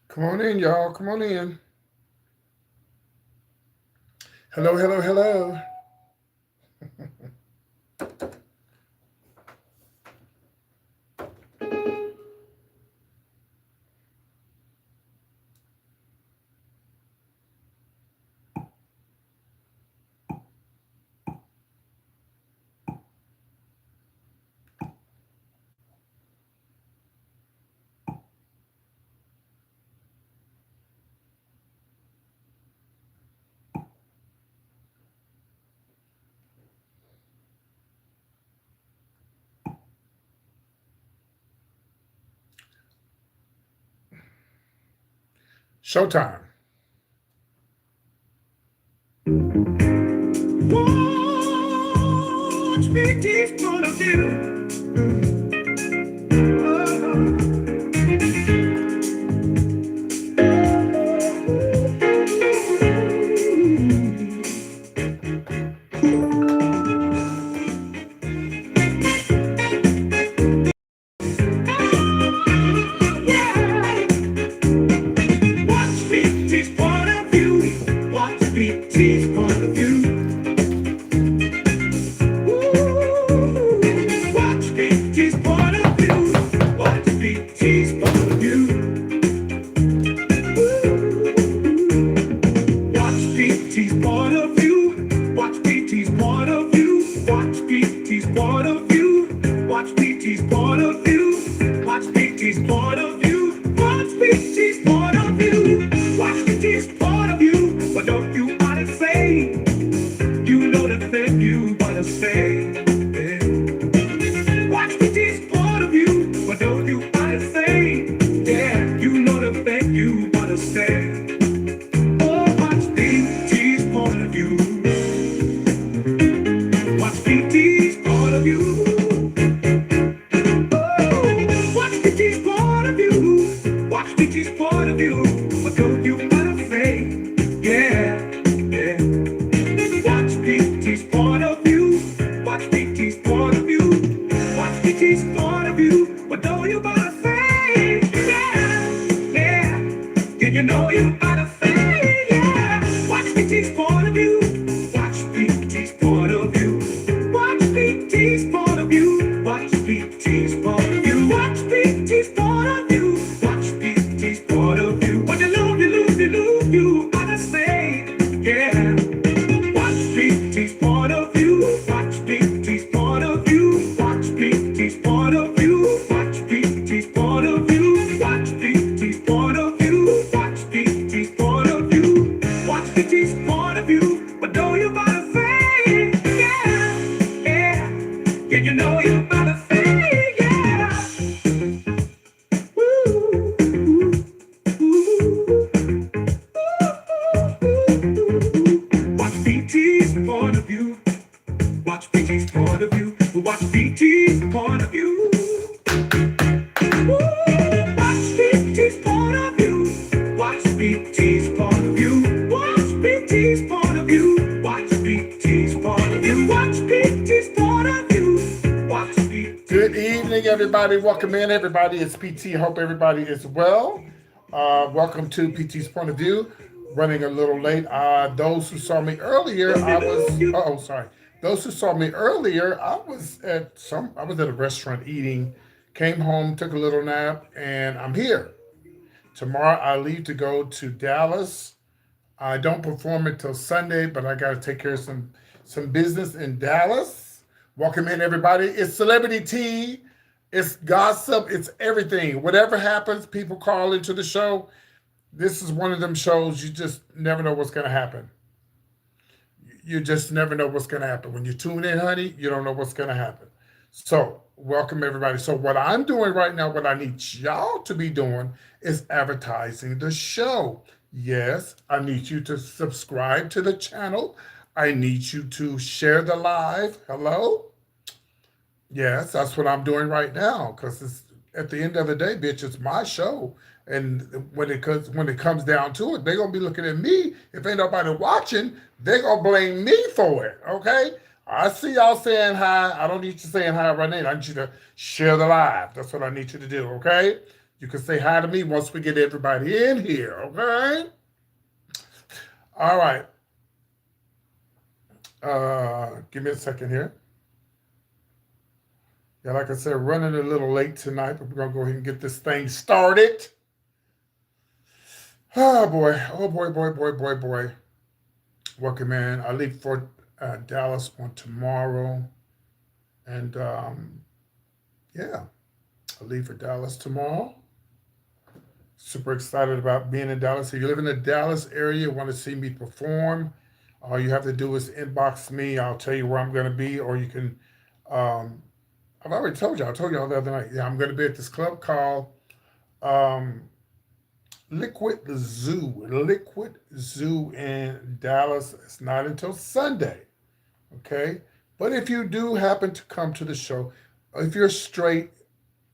Come on in, y'all. Come on in. Hello, hello, hello. Showtime. Watch me teach one of you. Yeah. Watch me teach one of you. Watch me teach one of you. Watch me teach one of you. Watch me teach one of you. Watch me teach one of you. Watch me teach one of you. Watch me teach one of you. Watch me teach one of you. Watch me teach one of you. Watch me teach one of you. Watch me teach one of you. But don't you wanna say? You know the thing you wanna say. Yeah. Watch me teach one of you. But don't you wanna say? Yeah, you know the thing you wanna say. Oh, watch me teach one of you. Watch me teach one of you. Oh, watch me teach one of you. Watch me teach one of you. What don't you wanna say? Yeah, yeah. Watch me teach one of you. Watch me teach one of you. Watch me teach one of you. What don't you wanna say? Yeah, yeah. Did you know you gotta say? Yeah. Watch me teach one of you. Watch me teach one of you. Watch me teach one of you. Watch me teach one of you. Watch me teach one of you. Watch me teach one of you. When you lose, you gotta say, yeah. Watch me teach one of you. Watch me teach one of you. Watch me teach one of you. Watch me teach one of you. Watch me teach one of you. Watch me teach one of you. Watch me teach one of you. But know you gotta say, yeah, yeah. Yeah, you know you gotta say, yeah. Woo, woo, watch me teach one of you. Watch me teach one of you. Watch me teach one of you. Watch me teach one of you. Watch me teach one of you. Watch me teach one of you. Watch me teach one of you. Watch me teach one of you. Watch me. Good evening, everybody. Welcome in, everybody. It's PT. Hope everybody is well. Welcome to PT's Point of View. Running a little late. Those who saw me earlier, I was. Oh, sorry. Those who saw me earlier, I was at some. I was at a restaurant eating. Came home, took a little nap, and I'm here. Tomorrow I leave to go to Dallas. I don't perform until Sunday, but I got to take care of some business in Dallas. Welcome in, everybody. It's Celebrity Tea. It's gossip. It's everything. Whatever happens, people call into the show. This is one of them shows you just never know what's going to happen. You just never know what's going to happen. When you tune in, honey, you don't know what's going to happen. So, welcome everybody. So, what I'm doing right now, what I need y'all to be doing is advertising the show. Yes, I need you to subscribe to the channel. I need you to share the live. Hello? Yes, that's what I'm doing right now because it's at the end of the day, bitch, it's my show. And when it comes down to it, they're gonna be looking at me. If ain't nobody watching, they're gonna blame me for it. Okay? I see y'all saying hi. I don't need you saying hi right now. I need you to share the live. That's what I need you to do, okay? You can say hi to me once we get everybody in here, okay? All right. Give me a second here. Yeah, like I said, running a little late tonight, but we're gonna go ahead and get this thing started. Oh boy, oh boy, boy, boy, boy, boy. Welcome, man. I leave for Dallas on tomorrow, and yeah, I leave for Dallas tomorrow. Super excited about being in Dallas. If you live in the Dallas area, want to see me perform, all you have to do is inbox me. I'll tell you where I'm going to be, or you can. Um, I've already told you. I told y'all the other night. Yeah, I'm going to be at this club called um, Liquid Zoo. Liquid Zoo in Dallas. It's not until Sunday. Okay, but if you do happen to come to the show, if you're straight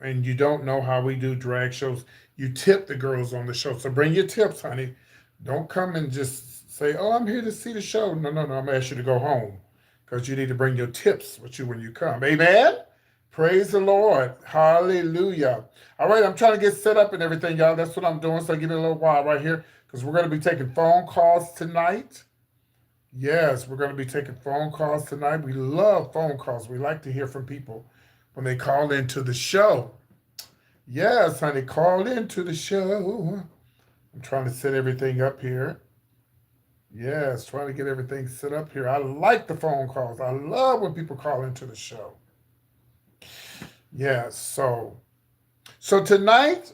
and you don't know how we do drag shows, you tip the girls on the show. So bring your tips, honey. Don't come and just say, "Oh, I'm here to see the show." No, no, no. I'm gonna ask you to go home because you need to bring your tips with you when you come. Amen. Praise the Lord. Hallelujah. All right, I'm trying to get set up and everything, y'all. That's what I'm doing. So give me a little while right here because we're going to be taking phone calls tonight. Yes, we're going to be taking phone calls tonight. We love phone calls. We like to hear from people when they call into the show. Yes, honey, call into the show. I'm trying to set everything up here. Yes, trying to get everything set up here. I like the phone calls. I love when people call into the show. Yes, so tonight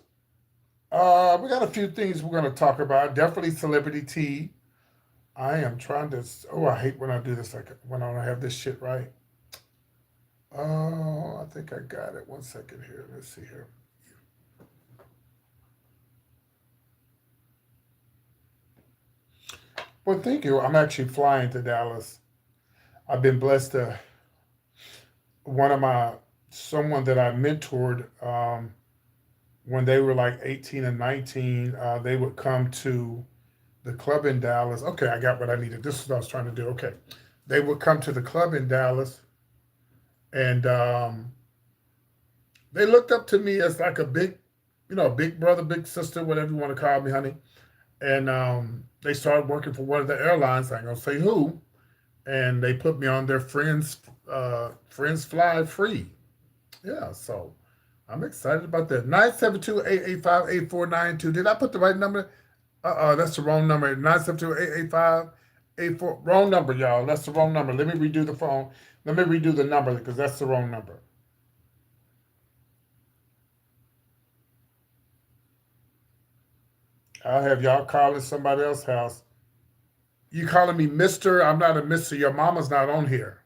we got a few things we're going to talk about. Definitely celebrity tea. I am trying to. Oh, I hate when I do this. Like when I don't have this shit right. Oh, I think I got it. One second here. Let's see here. Well, thank you. I'm actually flying to Dallas. I've been blessed to one of my someone that I mentored when they were like 18 and 19. They would come to the club in Dallas. Okay, I got what I needed. This is what I was trying to do. Okay, they would come to the club in Dallas, and they looked up to me as like a big, big brother, big sister, whatever you want to call me, honey. And they started working for one of the airlines. I ain't gonna say who, and they put me on their friends fly free. Yeah, so I'm excited about that. 972-885-8492. Did I put the right number? That's the wrong number. 972-885-84. Wrong number, y'all. That's the wrong number. Let me redo the phone. Let me redo the number because that's the wrong number. I'll have y'all calling somebody else's house. You calling me Mister? I'm not a Mister. Your mama's not on here.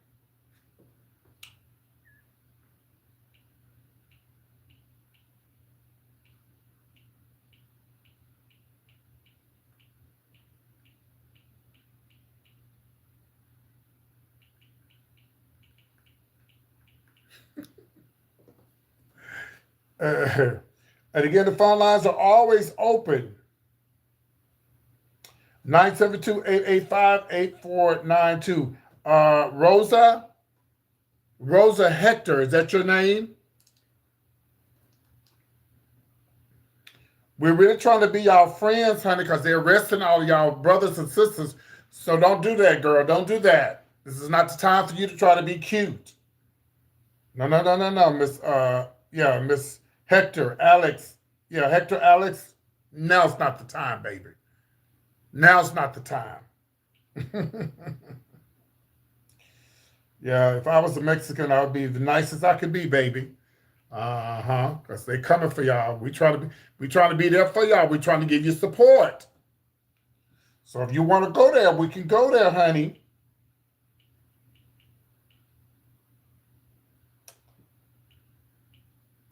Uh, and again, the phone lines are always open. 972-885-8492. Rosa Hector, is that your name? We're really trying to be y'all friends, honey, because they're arresting all of y'all brothers and sisters. So don't do that, girl. Don't do that. This is not the time for you to try to be cute. No, no, no, no, no, Miss yeah, Miss Hector, Alex. Yeah, Hector, Alex. Now's not the time, baby. Now's not the time. Yeah, if I was a Mexican, I would be the nicest I could be, baby. Uh-huh. Because they coming for y'all. We trying to be there for y'all. We trying to give you support. So if you want to go there, we can go there, honey.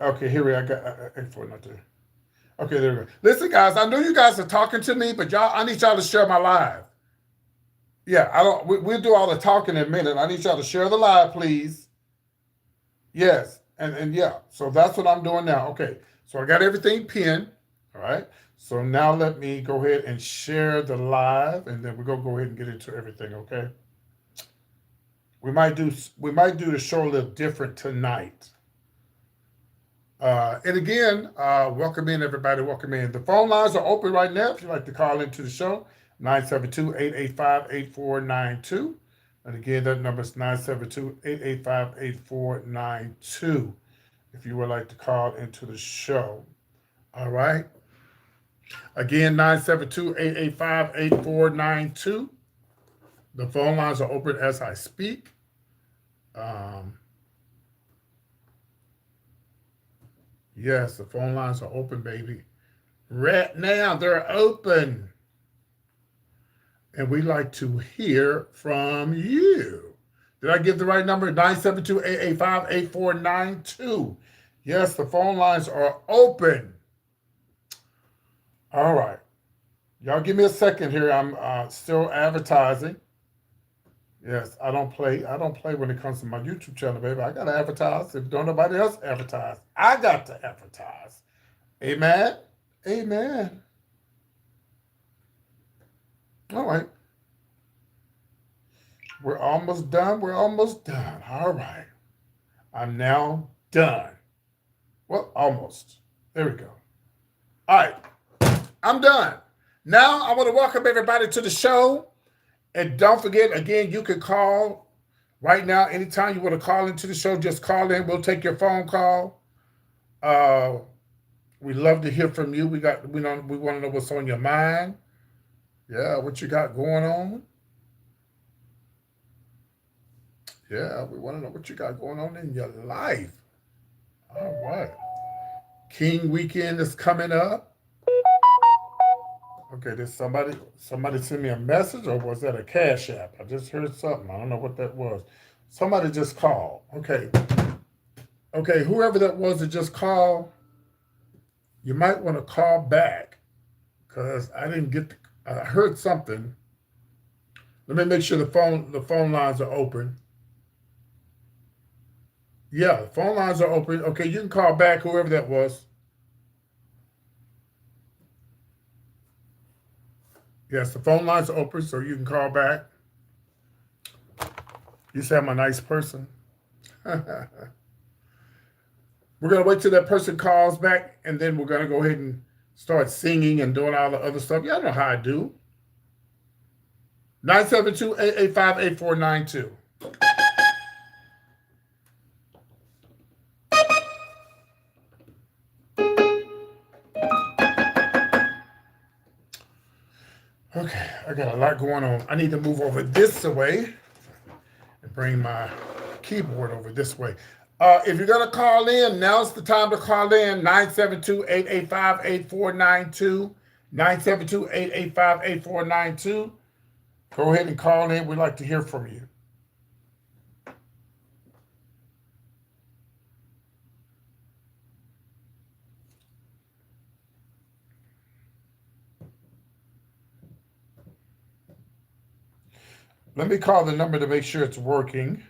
Okay, here we are. I got 84 not there. Okay, there we go. Listen, guys, I know you guys are talking to me, but I need y'all to share my live. Yeah, I don't. We'll do all the talking in a minute. I need y'all to share the live, please. Yes, and yeah. So that's what I'm doing now. Okay, so I got everything pinned. All right. So now let me go ahead and share the live, and then we're gonna go ahead and get into everything. Okay. We might do the show a little different tonight. And again, welcome in, everybody. Welcome in. The phone lines are open right now if you'd like to call into the show, 972-885-8492. And again, that number is 972-885-8492 if you would like to call into the show. All right. Again, 972-885-8492. The phone lines are open as I speak. Yes, the phone lines are open, baby. Right now, they're open. And we like to hear from you. Did I give the right number? 972-885-8492. Yes, the phone lines are open. All right. Y'all give me a second here. I'm still advertising. Yes, I don't play when it comes to my YouTube channel, baby. I gotta advertise. If don't nobody else advertise, I got to advertise. Amen. Amen. All right. We're almost done. We're almost done. All right. I'm now done. Well, almost. There we go. All right. I'm done. Now I want to welcome everybody to the show. And don't forget, again, you can call right now. Anytime you want to call into the show, just call in. We'll take your phone call. We love to hear from you. We want to know what's on your mind. Yeah, what you got going on. Yeah, we want to know what you got going on in your life. All right. King Weekend is coming up. Okay, did somebody send me a message, or was that a Cash App? I just heard something. I don't know what that was. Somebody just called. Okay, whoever that was that just called, you might want to call back because I didn't get. I heard something. Let me make sure the phone lines are open. Yeah, the phone lines are open. Okay, you can call back, whoever that was. Yes, the phone lines are open, so you can call back. You say I'm a nice person. We're going to wait till that person calls back, and then we're going to go ahead and start singing and doing all the other stuff. Y'all know how I do. 972-885-8492. Okay, I got a lot going on. I need to move over this way and bring my keyboard over this way. If you're going to call in, now's the time to call in. 972-885-8492. 972-885-8492. Go ahead and call in. We'd like to hear from you. Let me call the number to make sure it's working.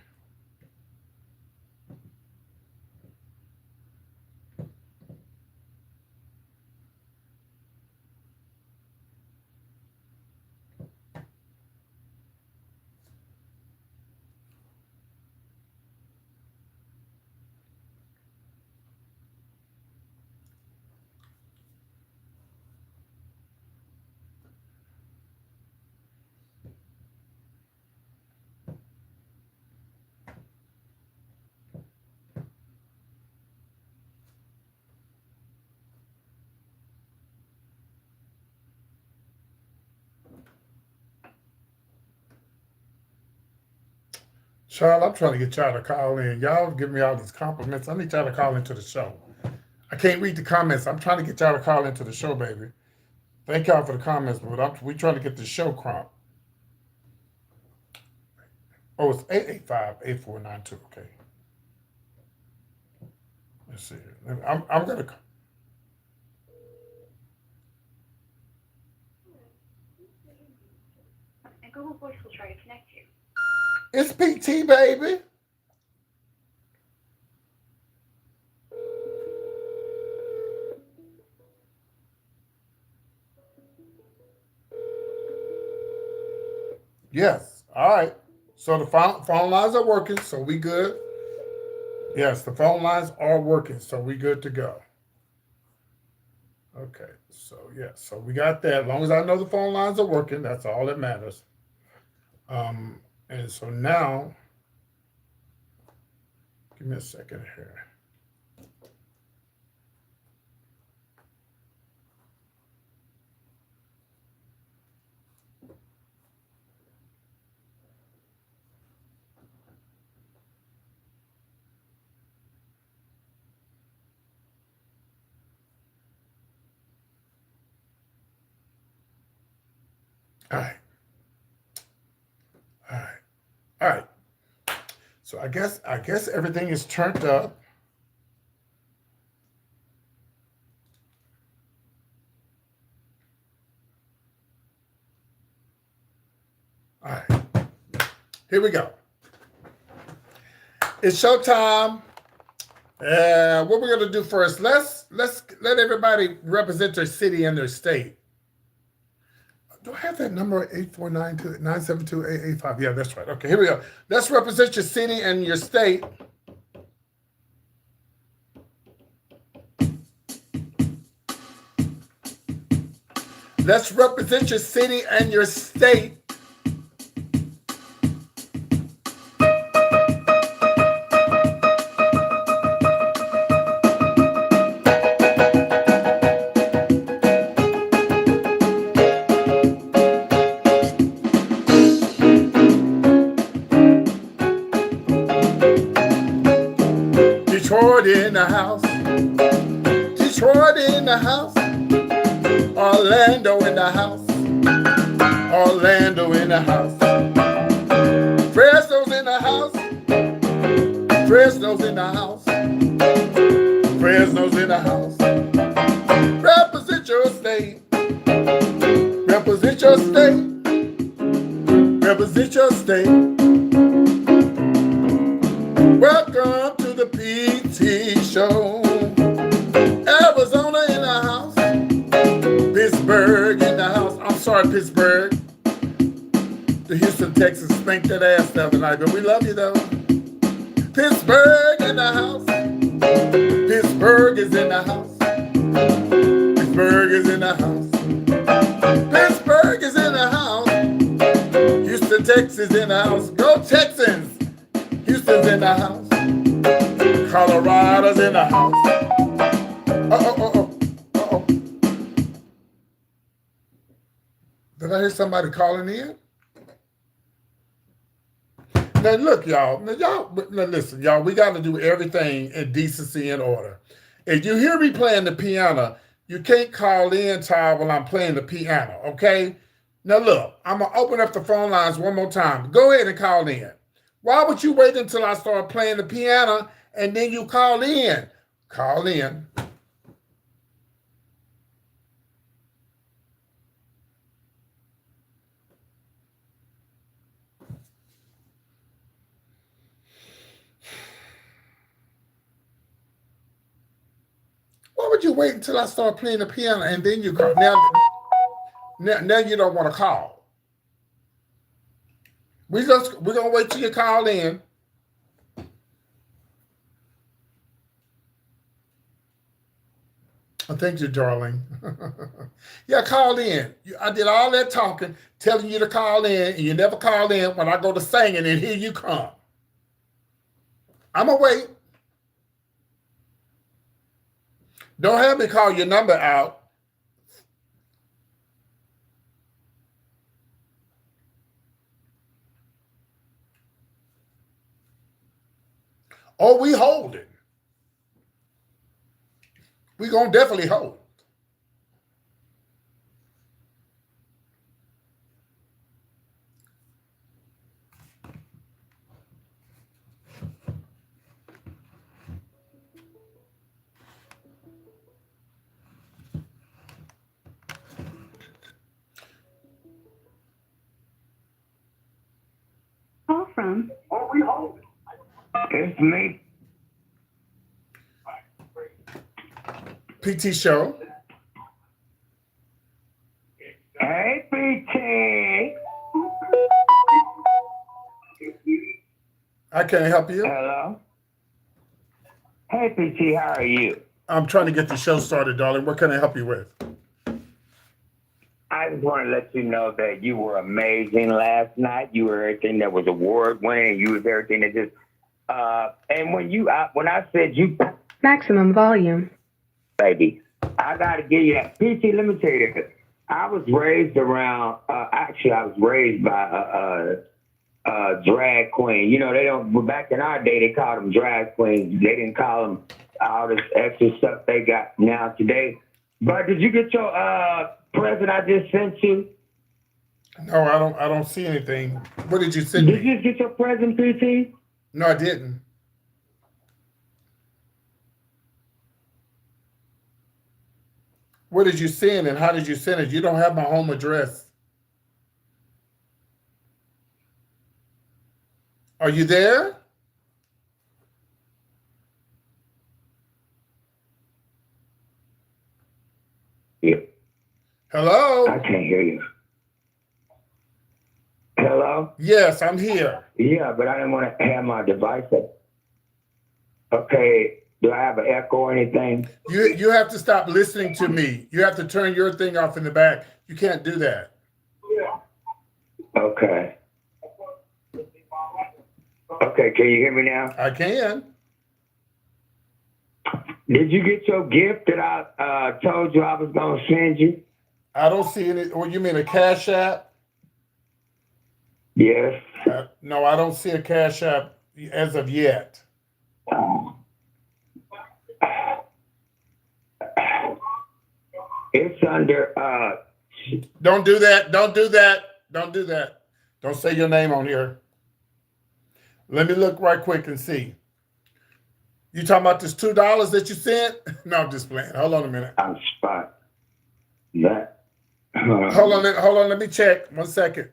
Charles, I'm trying to get y'all to call in. Y'all give me all these compliments. I need y'all to call into the show. I can't read the comments. I'm trying to get y'all to call into the show, baby. Thank y'all for the comments, but we're trying to get the show crump. Oh, it's 885-8492. Okay. Let's see. I'm going to... And Google Voice will try to connect you. It's PT, baby. Yes. All right. So the phone lines are working, so we good. Yes, the phone lines are working, so we good to go. Okay, so yeah, so we got that. As long as I know the phone lines are working, that's all that matters. Um, and so now, give me a second here. All right, all right, all right. So I guess everything is turned up. All right, here we go. It's showtime. What we're gonna do first? Let's let everybody represent their city and their state. Do I have that number 849-972-885? Yeah, that's right. Okay, here we go. Let's represent your city and your state. Let's represent your city and your state. Detroit in the house. Detroit in the house. Orlando in the house. Orlando in the house. Fresno's in the house. Fresno's in the house. Fresno's in the house. Represent your state. Represent your state. Represent your state. Welcome to the PT show. Arizona in the house. Pittsburgh in the house. I'm sorry, Pittsburgh. The Houston Texans spanked that ass the other night, but we love you though. Pittsburgh in the house. Pittsburgh is in the house. Pittsburgh is in the house. Pittsburgh is in the house. Houston, Texas in the house. Go Texans. Houston's in the house. Colorado's in the house. Uh-oh. Did I hear somebody calling in? Now look, y'all. Now listen, y'all. We got to do everything in decency and order. If you hear me playing the piano, you can't call in, Todd, while I'm playing the piano. Okay? Now look, I'm gonna open up the phone lines one more time. Go ahead and call in. Why would you wait until I start playing the piano and then you call in? Call in. Why would you wait until I start playing the piano and then you call? Now you don't want to call. We're gonna wait till you call in. Oh, thank you, darling. Yeah, call in. I did all that talking, telling you to call in, and you never call in when I go to singing, and here you come. I'm gonna wait. Don't have me call your number out. Oh, we holding. We gonna definitely hold. Call from. Oh, we hold. It's me. PT show. Hey, PT. I can't help you. Hello. Hey, PT, how are you? I'm trying to get the show started, darling. What can I help you with? I just want to let you know that you were amazing last night. You were everything that was award winning. You was everything that just. And when I said you, Maximum volume. baby, I got to give you that. PT, let me tell you this. I was raised around. Actually, I was raised by a drag queen. You know, they don't. Back in our day, they called them drag queens. They didn't call them all this extra stuff they got now today. But did you get your present I just sent you? No, I don't see anything. What did you send Did me? you get your present, PT? No, I didn't. What did you send and how did you send it? You don't have my home address. Are you there? Yeah. Hello? I can't hear you. Hello? Yes, I'm here. Yeah, but I didn't want to have my device up. Okay, do I have an echo or anything? You have to stop listening to me. You have to turn your thing off in the back. You can't do that. Okay. Okay, can you hear me now? I can. Did you get your gift that I told you I was going to send you? I don't see any. Well, you mean a Cash App? Yes. No, I don't see a Cash App as of yet. It's under Don't do that. Don't do that. Don't do that. Don't say your name on here. Let me look right quick and see. You talking about this $2 that you sent? No, I'm just playing. Hold on a minute. I'm spot. That. Hold on. Let me check. 1 second.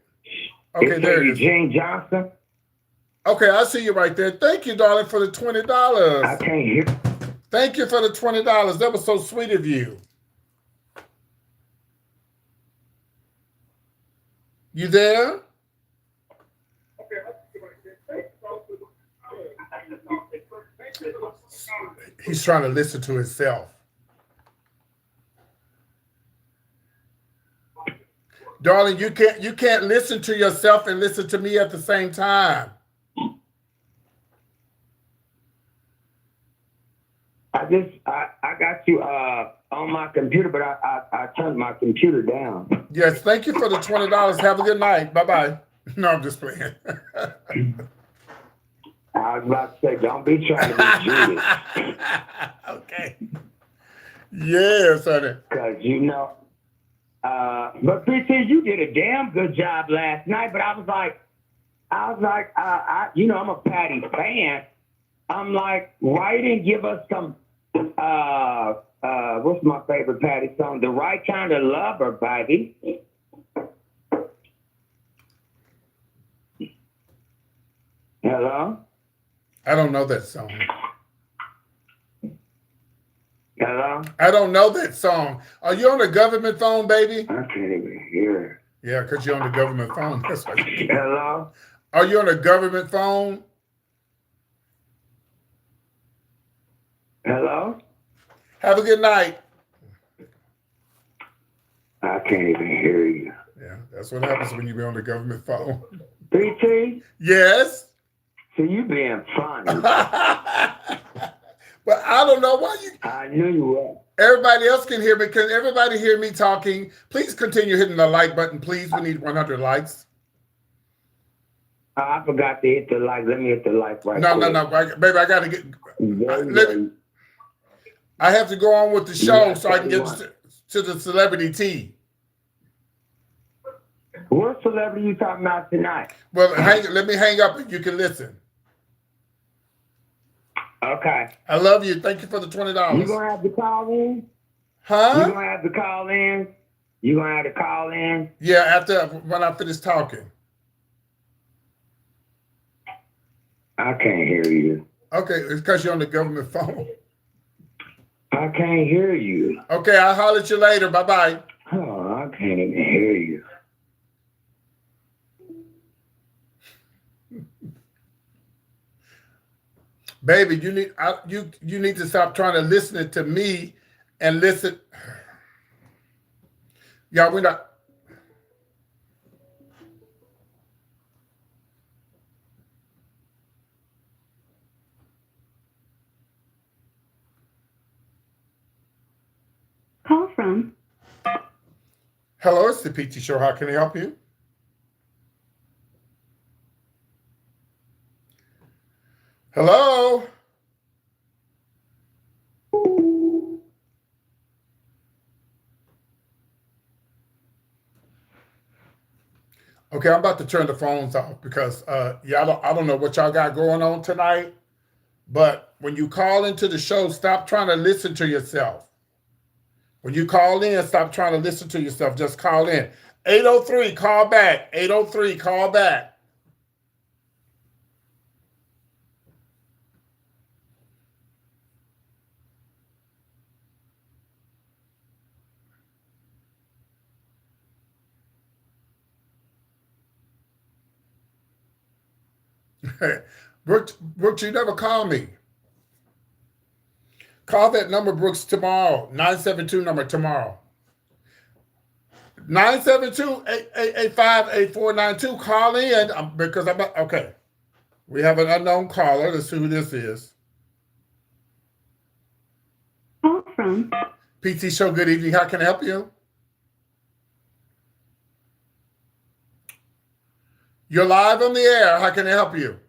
Okay, It's there it is. Eugene Johnson. Okay, I see you right there. Thank you, darling, for the I $20. can't hear. Thank you for the $20. That was so sweet of you. You there? He's trying to listen to himself. Darling, you can't listen to yourself and listen to me at the same time. I got you on my computer, but I turned my computer down. Yes, thank you for the $20. Have a good night. Bye-bye. No, I'm just playing. I was about to say, don't be trying to be Judas. Okay. Yes, honey. Because, you know, but PT, you did a damn good job last night, but I was like, you know, I'm a Patty fan. I'm like, why you didn't give us some, what's my favorite Patty song? The Right Kind of Lover, baby. Hello? I don't know that song. Hello? I don't know that song. Are you on a government phone, baby? I can't even hear. Yeah, because you're on the government phone. That's why. Hello? Are you on a government phone? Hello? Have a good night. I can't even hear you. Yeah, that's what happens when you be on the government phone. PT? Yes. So you being funny. But I don't know why you. I knew you were. Everybody else can hear me. Can everybody hear me talking? Please continue hitting the like button, please. We need 100 likes. I forgot to hit the like. Let me hit the like right No, quick. baby, I got to get. I have to go on with the show Yeah, so I can get everyone. to the celebrity tea. What celebrity you talking about tonight? Well, let me hang up and you can listen. Okay. I love you. Thank you for the You $20. gonna have to call in? You Huh? gonna have to call in? You gonna have to call in? Yeah, when I finish talking. I can't hear you. Okay, it's because you're on the government phone. I can't hear you. Okay, I'll holler at you later. Bye-bye. Oh, I can't even hear you. Baby, you need to stop trying to listen to me and listen. Y'all, we're not. Call from Hello, it's the PT Show. How can I help you? Hello? Okay, I'm about to turn the phones off because I don't know what y'all got going on tonight, but when you call into the show, stop trying to listen to yourself. When you call in, stop trying to listen to yourself. Just call in. 803, call back. 803, call back. Brooks, you never call me. Call that number, Brooks, tomorrow. 972 number tomorrow. 972-885-8492. Call in because I'm okay. We have an unknown caller. Let's see who this is. call from PT Show, good evening. How can I help you? You're live on the air. How can I help you?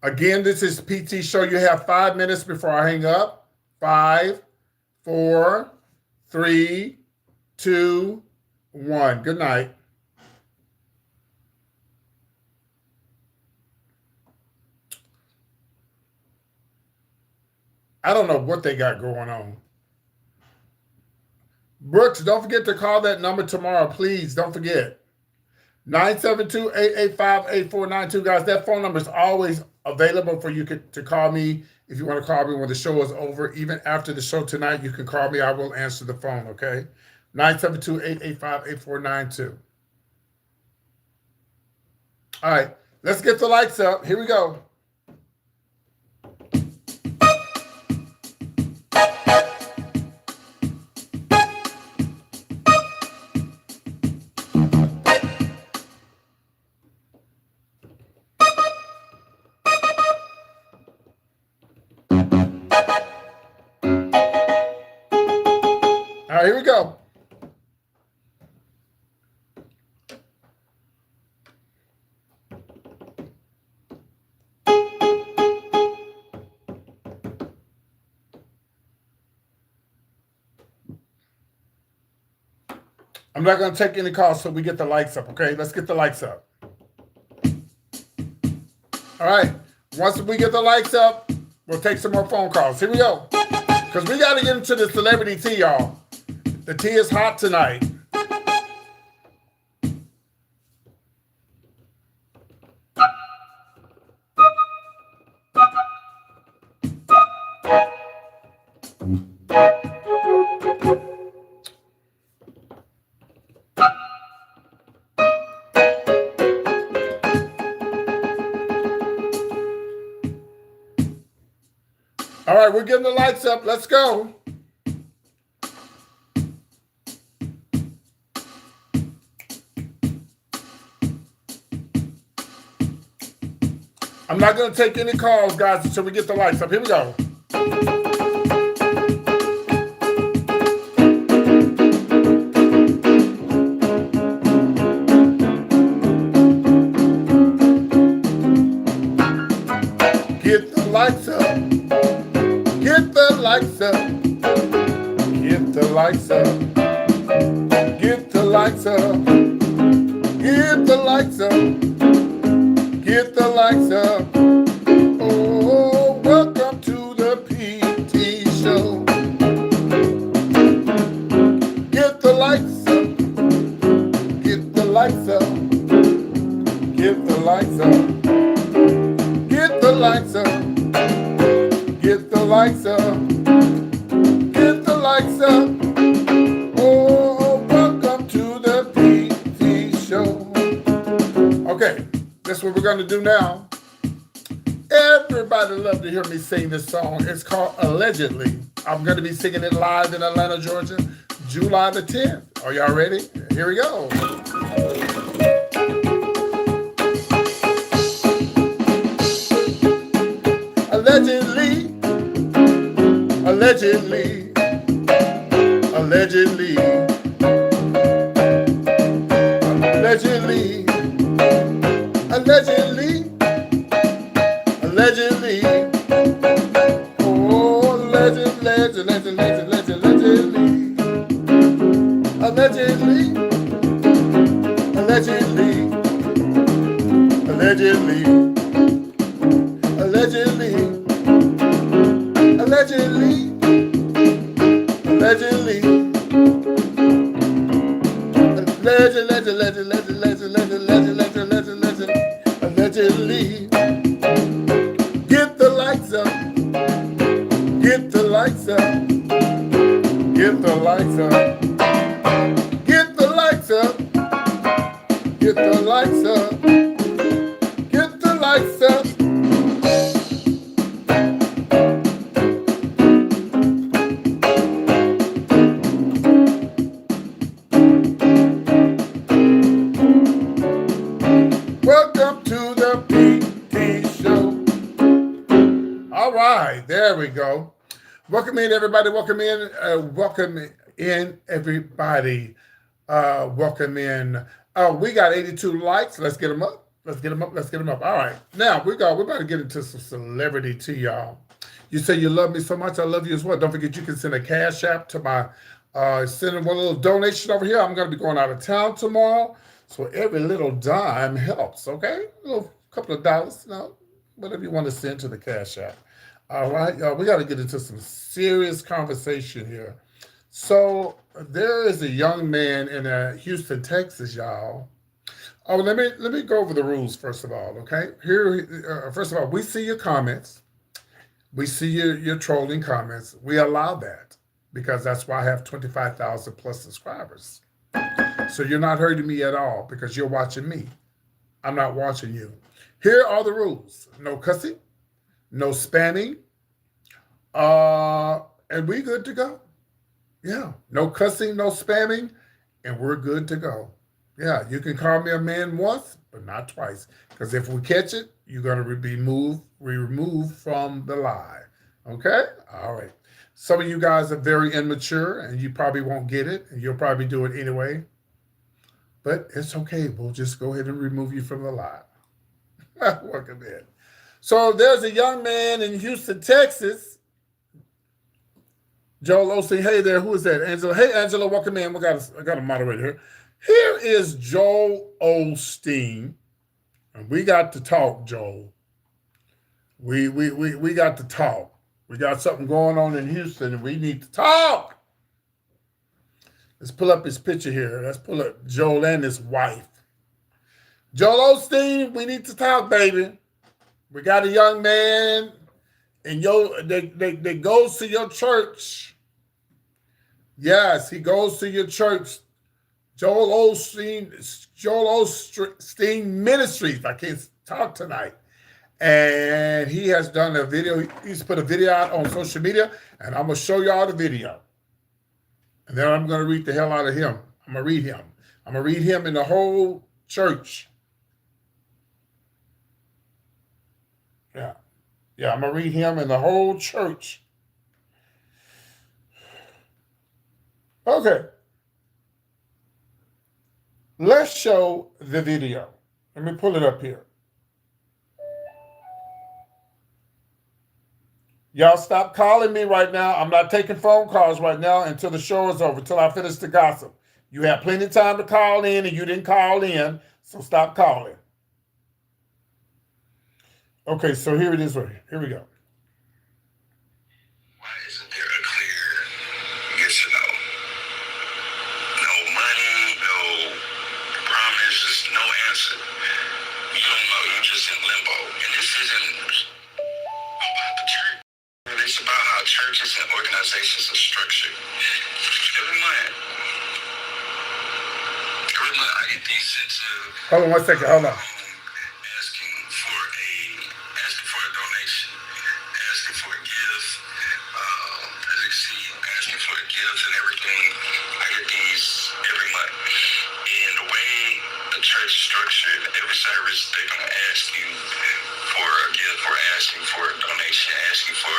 Again, this is PT Show. You have 5 minutes before I hang up. 5, 4, 3, 2, 1. Good night. I don't know what they got going on. Brooks, don't forget to call that number tomorrow. Please don't forget. 972-885-8492. Guys, that phone number is always available for you to call me if you want to call me when the show is over. Even after the show tonight, you can call me. I will answer the phone, okay? 972-885-8492. All right, let's get the lights up. Here we go. All right, here we go. I'm not going to take any calls till we get the lights up, okay? Let's get the lights up. All right. Once we get the lights up, we'll take some more phone calls. Here we go. Because we got to get into the celebrity tea, y'all. The tea is hot tonight. All right, we're getting the lights up. Let's go. I'm not going to take any calls, guys, until we get the lights up. Here we go. Get the lights up. Get the lights up. Get the lights up. Get the lights up. Get the lights up. Get the lights up. Oh, welcome to the PT Show. Get the lights up. Get the lights up. Get the lights up. Get the lights up. Get the lights up. Get the lights up. Oh. going to do now, everybody love to hear me sing this song. It's called Allegedly. I'm going to be singing it live in Atlanta, Georgia, July the 10th. Are y'all ready? Here we go. Allegedly, allegedly, allegedly, allegedly, allegedly, allegedly, oh, allegedly, allegedly, allegedly, allegedly, allegedly, allegedly, allegedly, allegedly, get the lights up, get the lights up, get the lights up, get the lights up, get the lights up, get the lights up. Welcome to the PT Show. All right, there we go. Welcome in, everybody. Welcome in. Welcome in, everybody. Welcome in. We got 82 likes. Let's get them up. Let's get them up. Let's get them up. All right. Now we're about to get into some celebrity to y'all. You say you love me so much. I love you as well. Don't forget you can send a cash app to my send one little donation over here. I'm going to be going out of town tomorrow. So every little dime helps, okay? A little couple of dollars, whatever you want to send to the cash app. All right, y'all, we got to get into some serious conversation here. So there is a young man in Houston, Texas, y'all. Oh, let me go over the rules first of all, okay? Here, first of all, we see your comments. We see your trolling comments. We allow that because that's why I have 25,000 plus subscribers. So you're not hurting me at all because you're watching me. I'm not watching you. Here are the rules. No cussing, no spamming, and we good to go. Yeah, no cussing, no spamming, and we're good to go. Yeah, you can call me a man once, but not twice. Because if we catch it, you're going to be removed from the live. Okay? All right. Some of you guys are very immature, and you probably won't get it, and you'll probably do it anyway. But it's okay. We'll just go ahead and remove you from the live. Welcome in. So there's a young man in Houston, Texas. Joel Osteen. Hey there. Who is that? Angela. Hey, Angela. Welcome in. I got a moderator here. Here is Joel Osteen. And we got to talk, Joel. We got to talk. We got something going on in Houston, and we need to talk. Let's pull up his picture here. Let's pull up Joel and his wife. Joel Osteen, we need to talk, baby. We got a young man, and they goes to your church. Yes, he goes to your church. Joel Osteen Ministries. I can't talk tonight. And he has done a video. He's put a video out on social media, and I'm going to show y'all the video. And then I'm going to read the hell out of him. I'm going to read him. I'm going to read him in the whole church. Yeah. Yeah, I'm going to read him in the whole church. Okay. Let's show the video. Let me pull it up here. Y'all stop calling me right now. I'm not taking phone calls right now until the show is over, until I finish the gossip. You have plenty of time to call in, and you didn't call in, so stop calling. Okay, so here it is right here. Here we go. Why isn't there a clear yes or no? No money, no promises, no answer. You don't know, you're just in limbo. And this isn't about the church. It's about how churches and organizations are structured. Every month I get these sets of Hold on one second. Hold on. asking gifts and everything. I get these every month. And the way the church is structured, every service they're gonna ask you for a gift or asking for a donation, asking for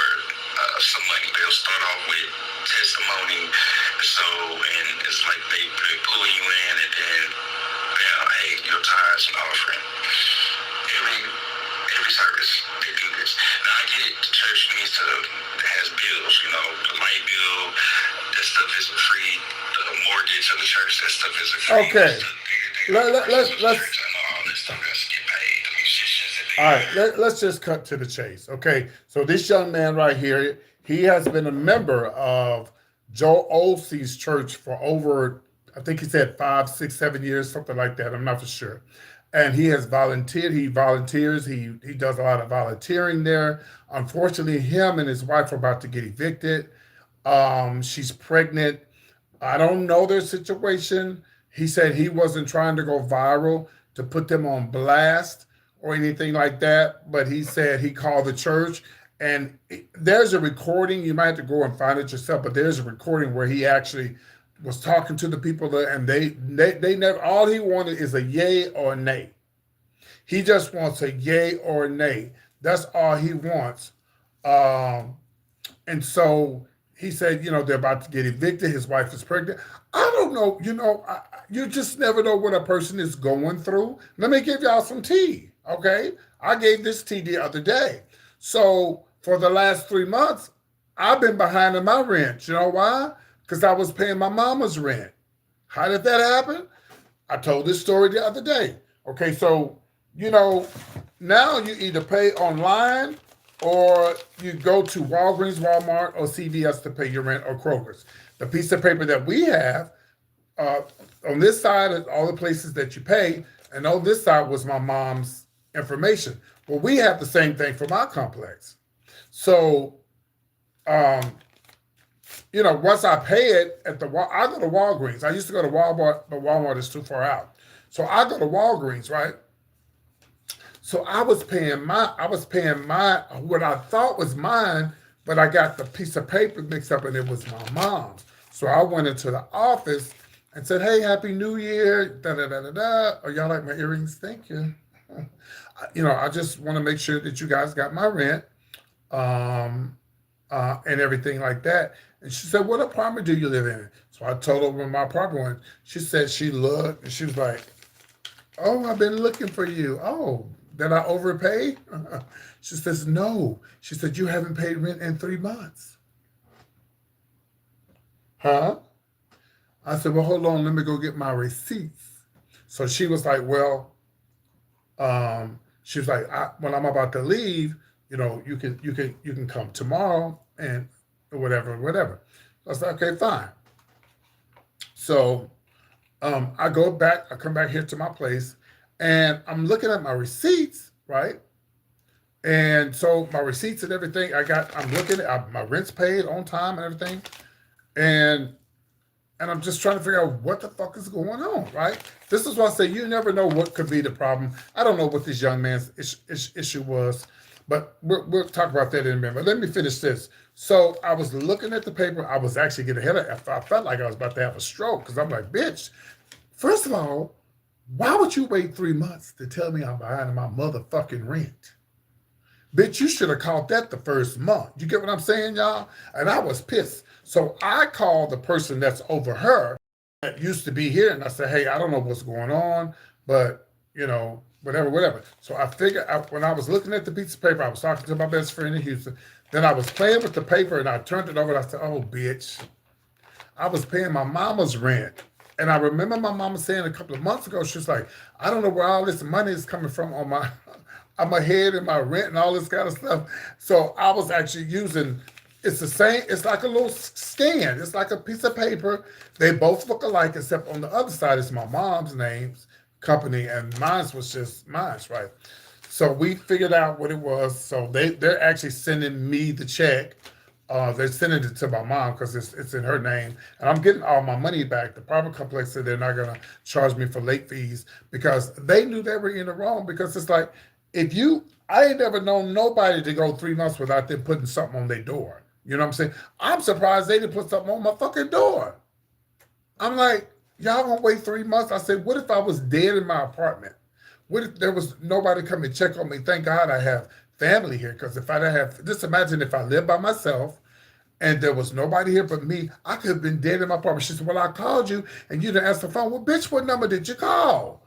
some money. They'll start off with testimony. So, and it's like they pull you in, and then, hey, your tithes and offering. Every service they do this. Now I get it. The church has bills. The light bill. That stuff isn't free. The mortgage of the church. That stuff isn't free. Okay. Let's. All this stuff has to get paid. The musicians. All right. Let's just cut to the chase. Okay. So this young man right here, he has been a member of Joel Osteen's church for over, I think he said 5, 6, 7 years, something like that. I'm not for sure. And he has volunteered. He volunteers. He does a lot of volunteering there. Unfortunately, him and his wife are about to get evicted. She's pregnant. I don't know their situation. He said he wasn't trying to go viral to put them on blast or anything like that. But he said he called the church. And there's a recording. You might have to go and find it yourself. But there's a recording where he actually was talking to the people there, and they never, all he wanted is a yay or a nay. He just wants a yay or a nay. That's all he wants. And so he said, they're about to get evicted. His wife is pregnant. I don't know. You just never know what a person is going through. Let me give y'all some tea. Okay. I gave this tea the other day. So for the last 3 months, I've been behind in my rent. You know why? Because I was paying my mama's rent. How did that happen? I told this story the other day. Okay, so, now you either pay online or you go to Walgreens, Walmart, or CVS to pay your rent, or Kroger's. The piece of paper that we have, on this side is all the places that you pay, and on this side was my mom's information. Well, we have the same thing for my complex. So, once I pay it I go to Walgreens. I used to go to Walmart, but Walmart is too far out. So I go to Walgreens, right? So I was paying my what I thought was mine, but I got the piece of paper mixed up and it was my mom's. So I went into the office and said, "Hey, Happy New Year, da da da da da. Oh, y'all like my earrings? Thank you. I just want to make sure that you guys got my rent, and everything like that." And she said, "What apartment do you live in?" So I told her where my apartment was. She said she looked and she was like, "Oh, I've been looking for you. Oh, did I overpay?" She says, "No." She said, "You haven't paid rent in 3 months." Huh? I said, "Well, hold on, let me go get my receipts." So she was like, "Well," she was like, "When I'm about to leave, you can come tomorrow and whatever." I was like, "Okay, fine." So I come back here to my place, and I'm looking at my receipts, right? And so my receipts and everything, I'm looking at my rent's paid on time and everything. And I'm just trying to figure out what the fuck is going on, right? This is why I say you never know what could be the problem. I don't know what this young man's issue was, but we'll talk about that in a minute. But let me finish this. So I was looking at the paper. I was actually getting ahead of it. I felt like I was about to have a stroke because I'm like, bitch, first of all, why would you wait 3 months to tell me I'm behind my motherfucking rent? Bitch, you should have called that the first month. You get what I'm saying, y'all? And I was pissed. So I called the person that's over her that used to be here, and I said, "Hey, I don't know what's going on, but, whatever." So I figured out when I was looking at the piece of paper, I was talking to my best friend in Houston. Then I was playing with the paper, and I turned it over, and I said, "Oh, bitch, I was paying my mama's rent." And I remember my mama saying a couple of months ago, she was like, "I don't know where all this money is coming from on my head and my rent and all this kind of stuff." So I was actually using, it's the same, it's like a little scan. It's like a piece of paper. They both look alike, except on the other side is my mom's name's company, and mine's was just mine's, right? So we figured out what it was. So they're actually sending me the check. They're sending it to my mom because it's in her name, and I'm getting all my money back. The private complex said they're not going to charge me for late fees because they knew they were in the wrong. Because it's like, I ain't never known nobody to go 3 months without them putting something on their door. You know what I'm saying? I'm surprised they didn't put something on my fucking door. I'm like, y'all gonna wait 3 months? I said, what if I was dead in my apartment? What if there was nobody come and check on me? Thank God I have family here. Because if I didn't have, just imagine if I lived by myself and there was nobody here but me, I could have been dead in my apartment. She said, well, I called you and you didn't answer the phone. Well, bitch, what number did you call?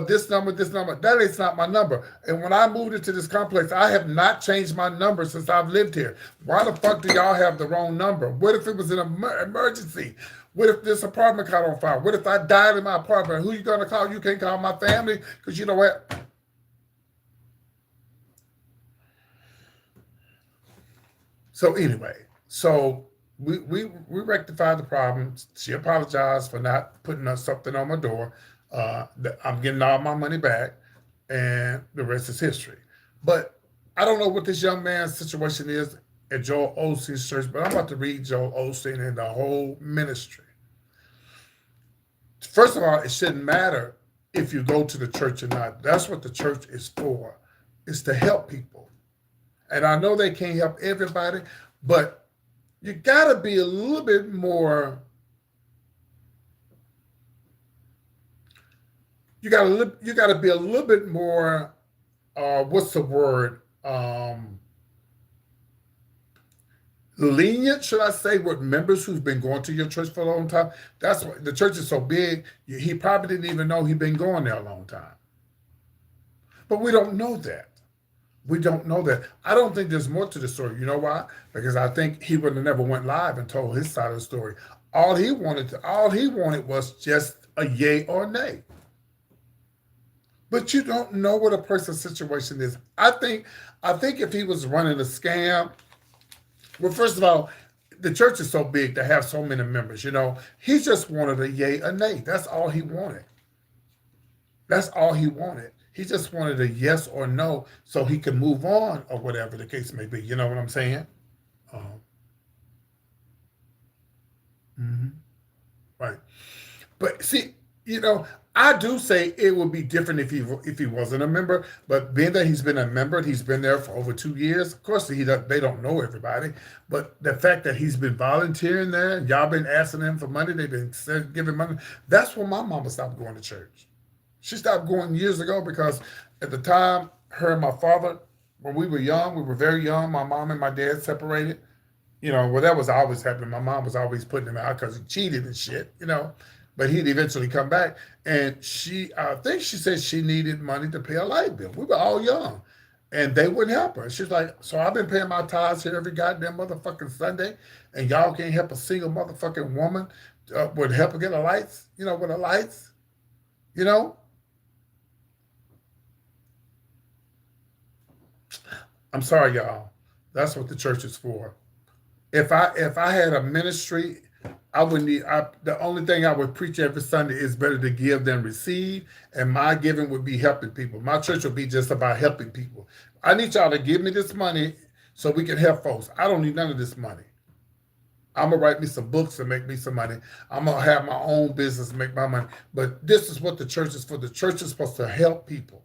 This number, this number. That is not my number. And when I moved into this complex, I have not changed my number since I've lived here. Why the fuck do y'all have the wrong number? What if it was an emergency? What if this apartment caught on fire? What if I died in my apartment? Who you gonna call? You can't call my family because you know what? So anyway, so we rectified the problem. She apologized for not putting something on my door. I'm getting all my money back, and the rest is history. But I don't know what this young man's situation is at Joel Osteen's church, but I'm about to read Joel Osteen and the whole ministry. First of all, it shouldn't matter if you go to the church or not. That's what the church is for. It's to help people. And I know they can't help everybody, but you got to be a little bit more. You got to be a little bit more. What's the word? Lenient, should I say, with members who've been going to your church for a long time. That's why the church is so big. He probably didn't even know he'd been going there a long time. But we don't know that. We don't know that. I don't think there's more to the story. You know why? Because I think he would have never went live and told his side of the story. All he wanted was just a yay or nay. But you don't know what a person's situation is. I think if he was running a scam, well, first of all, the church is so big to have so many members, you know. He just wanted a yay or nay. That's all he wanted. That's all he wanted. He just wanted a yes or no so he could move on or whatever the case may be. You know what I'm saying? Right. But see, you know, I do say it would be different if he wasn't a member. But being that he's been a member, he's been there for over 2 years. Of course, they don't know everybody. But the fact that he's been volunteering there, and y'all been asking him for money, they've been giving money. That's when my mama stopped going to church. She stopped going years ago because at the time, her and my father, when we were young, we were very young. My mom and my dad separated. You know, well, that was always happening. My mom was always putting him out because he cheated and shit, you know. But he'd eventually come back. And I think she said she needed money to pay a light bill. We were all young. And they wouldn't help her. She's like, so I've been paying my tithes here every goddamn motherfucking Sunday, and y'all can't help a single motherfucking woman with help her get the lights, you know, with the lights, you know? I'm sorry, y'all. That's what the church is for. If I had a ministry, I would need. The only thing I would preach every Sunday is better to give than receive, and my giving would be helping people. My church would be just about helping people. I need y'all to give me this money so we can help folks. I don't need none of this money. I'm gonna write me some books and make me some money. I'm gonna have my own business and make my money. But this is what the church is for. The church is supposed to help people.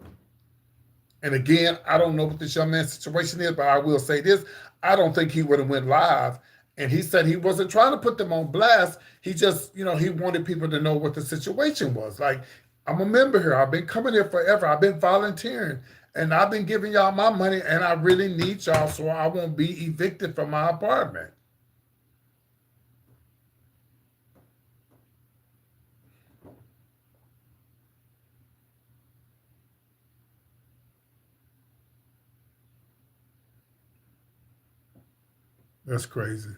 And again, I don't know what this young man's situation is, but I will say this. I don't think he would have went live. And he said he wasn't trying to put them on blast. He just, you know, he wanted people to know what the situation was. Like, I'm a member here. I've been coming here forever. I've been volunteering. And I've been giving y'all my money. And I really need y'all so I won't be evicted from my apartment. That's crazy.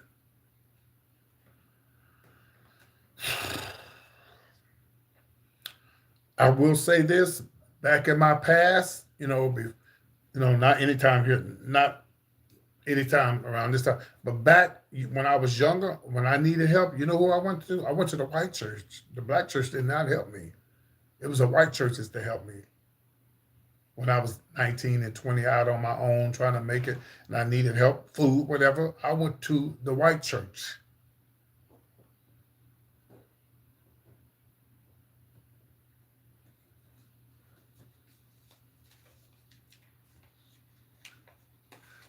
I will say this, back in my past, not anytime here, not anytime around this time, but back when I was younger, when I needed help, you know who I went to? I went to the white church. The black church did not help me. It was the white churches that helped me. When I was 19 and 20 out on my own trying to make it, and I needed help, food, whatever, I went to the white church.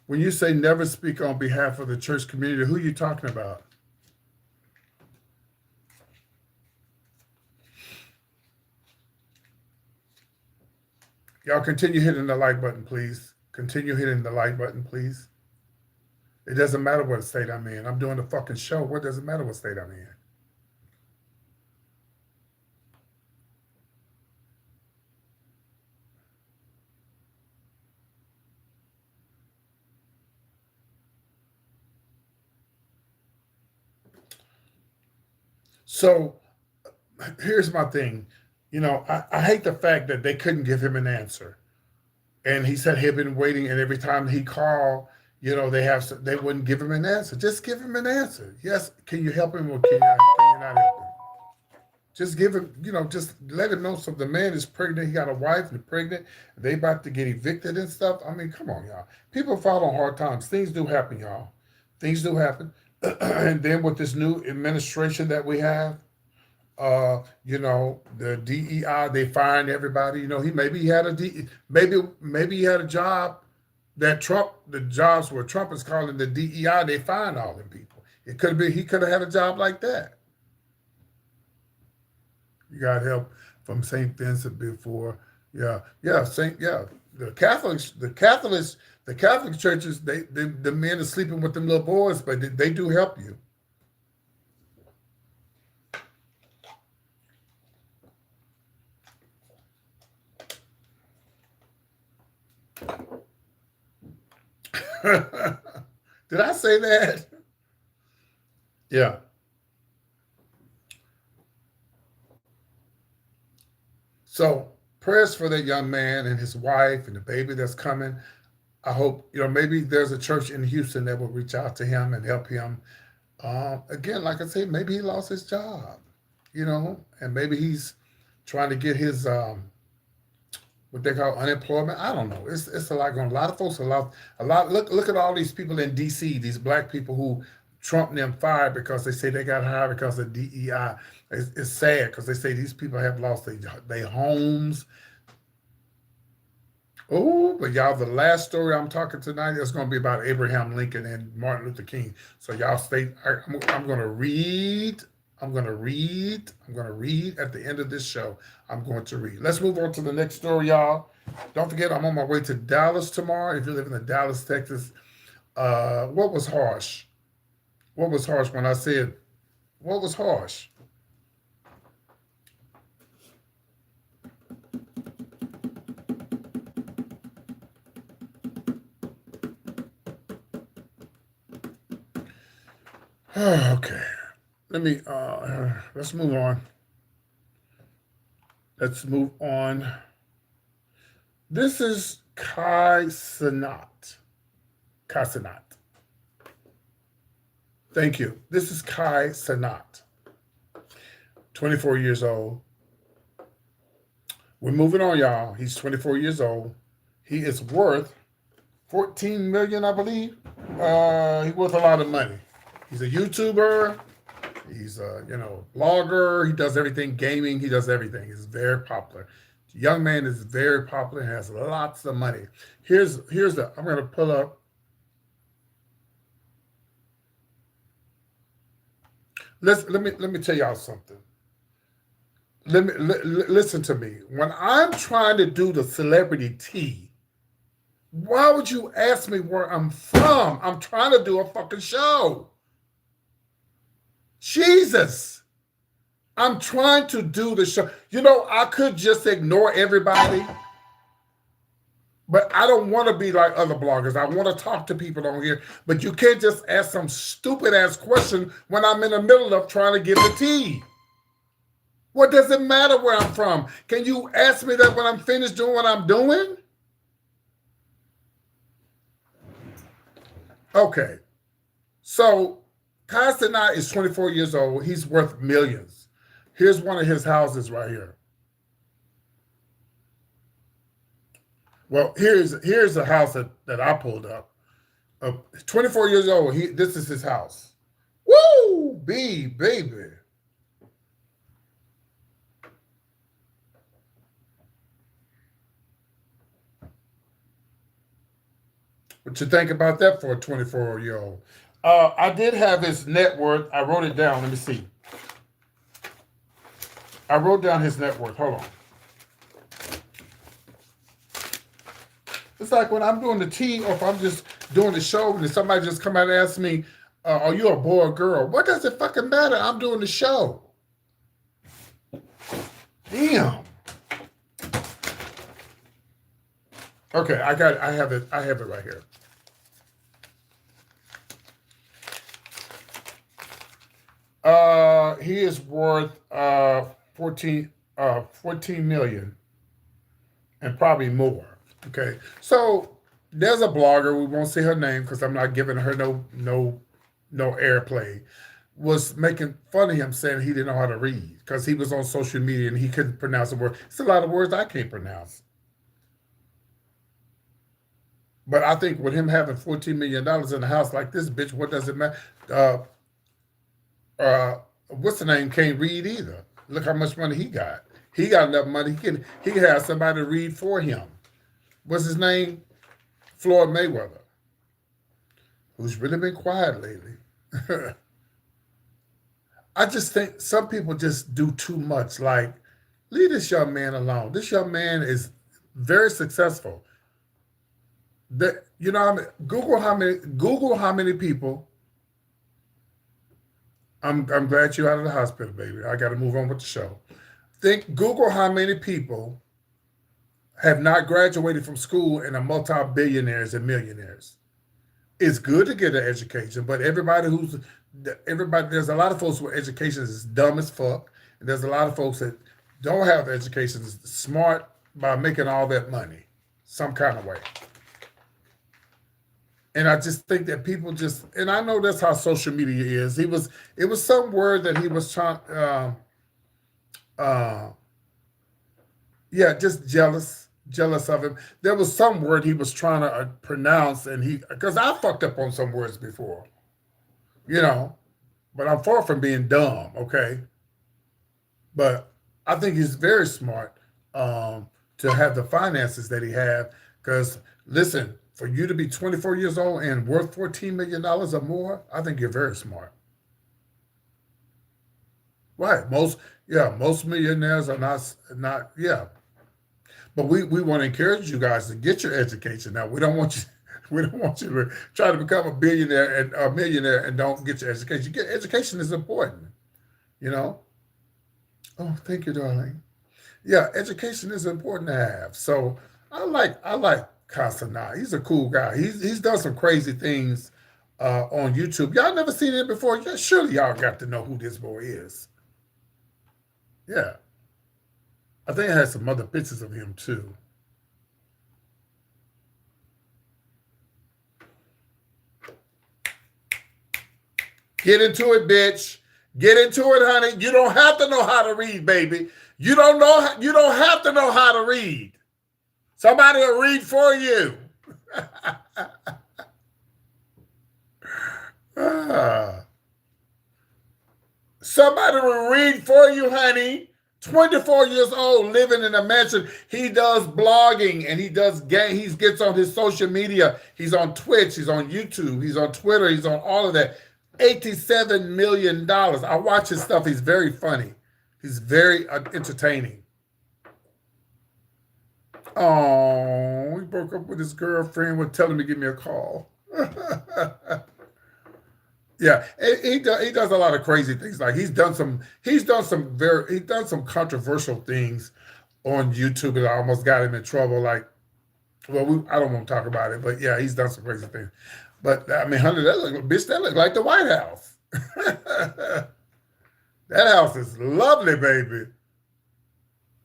When you say never speak on behalf of the church community, who are you talking about? Y'all continue hitting the like button, please. Continue hitting the like button, please. It doesn't matter what state I'm in. I'm doing the fucking show. What does it matter what state I'm in? So here's my thing. You know, I hate the fact that they couldn't give him an answer. And he said he'd been waiting, and every time he called, you know, they wouldn't give him an answer. Just give him an answer. Yes, can you help him or can you not help him? Just give him, you know, just let him know. So the man is pregnant. He got a wife and pregnant. They about to get evicted and stuff. I mean, come on, y'all. People fall on hard times. Things do happen, y'all. Things do happen. And then with this new administration that we have, you know, the DEI, they firing everybody. You know, maybe he had maybe he had a job that the jobs where Trump is calling the DEI, they find all them people. It could have been he could have had a job like that. You got help from St. Vincent before. Yeah. The Catholic churches, the men are sleeping with them little boys, but they do help you. Did I say that? Yeah. So prayers for that young man and his wife and the baby that's coming. I hope, you know, maybe there's a church in Houston that will reach out to him and help him. Again, like I say, maybe he lost his job, you know, and maybe he's trying to get his what they call unemployment. I don't know. It's a lot going. A lot of folks, a lot. Look at all these people in D.C. These black people who Trump and them fired because they say they got hired because of DEI. It's sad because they say these people have lost their homes. Oh, but y'all, the last story I'm talking tonight is going to be about Abraham Lincoln and Martin Luther King. So y'all stay. I'm going to read. I'm going to read at the end of this show. I'm going to read. Let's move on to the next story, y'all. Don't forget, I'm on my way to Dallas tomorrow. If you live in Dallas, Texas, what was harsh? What was harsh when I said, what was harsh? Okay. Let's move on. Let's move on. This is Kai Cenat. Kai Cenat. Thank you. This is Kai Cenat. 24 years old. We're moving on, y'all. He's 24 years old. He is worth 14 million, I believe. He's worth a lot of money. He's a YouTuber. He's a, blogger. He does everything, gaming. He does everything. He's very popular. The young man is very popular and has lots of money. I'm going to pull up. Let me tell y'all something. Listen to me. When I'm trying to do the celebrity tea, why would you ask me where I'm from? I'm trying to do a fucking show. Jesus. I'm trying to do the show. I could just ignore everybody, but I don't want to be like other bloggers. I want to talk to people on here, but you can't just ask some stupid ass question when I'm in the middle of trying to give the tea. What does it matter where I'm from? Can you ask me that when I'm finished doing what I'm doing? Okay. So Kai Cenat is 24 years old. He's worth millions. Here's one of his houses right here. Well, here's a house that I pulled up. 24 years old. This is his house. Woo! Baby. What you think about that for a 24-year-old? I did have his net worth. I wrote it down. Let me see. I wrote down his net worth. Hold on. It's like when I'm doing the tea, or if I'm just doing the show, and somebody just come out and ask me, "Are you a boy or girl?" What does it fucking matter? I'm doing the show. Damn. Okay, I have it right here. He is worth 14 million and probably more. Okay, so there's a blogger, we won't say her name because I'm not giving her no airplay, was making fun of him, saying he didn't know how to read because he was on social media and he couldn't pronounce a word. It's a lot of words I can't pronounce. But I think with him having $14 million in a house like this, bitch, what does it matter? What's the name? Can't read either. Look how much money he got. He got enough money. He can have somebody read for him. What's his name? Floyd Mayweather, who's really been quiet lately. I just think some people just do too much. Like, leave this young man alone. This young man is very successful. Google how many people. I'm glad you're out of the hospital, baby. I got to move on with the show. Google how many people have not graduated from school and are multi-billionaires and millionaires. It's good to get an education, but there's a lot of folks with education is dumb as fuck, and there's a lot of folks that don't have education is smart by making all that money some kind of way. And I just think that people and I know that's how social media is. It was some word that he was trying, just jealous of him. There was some word he was trying to pronounce, and because I fucked up on some words before, but I'm far from being dumb, okay? But I think he's very smart to have the finances that he have, because listen, for you to be 24 years old and worth $14 million or more, I think you're very smart. Right. Most millionaires are not. But we want to encourage you guys to get your education. Now, we don't want you to try to become a billionaire and a millionaire and don't get your education. Education is important, Oh, thank you, darling. Yeah, education is important to have. So I like Casanat. He's a cool guy. He's done some crazy things on YouTube. Y'all never seen it before? Yeah, surely y'all got to know who this boy is. Yeah. I think I had some other pictures of him too. Get into it, bitch. Get into it, honey. You don't have to know how to read, baby. You don't have to know how to read. Somebody will read for you. Somebody will read for you, honey. 24 years old, living in a mansion. He does blogging and he gets on his social media. He's on Twitch, he's on YouTube, he's on Twitter, he's on all of that. $87 million. I watch his stuff. He's very funny. He's very entertaining. Oh, he broke up with his girlfriend. Was telling me to give me a call. Yeah, he does a lot of crazy things. Like he's done some controversial things on YouTube that almost got him in trouble. Like, well, I don't want to talk about it, but yeah, he's done some crazy things. But I mean, honey, that look like the White House. That house is lovely, baby.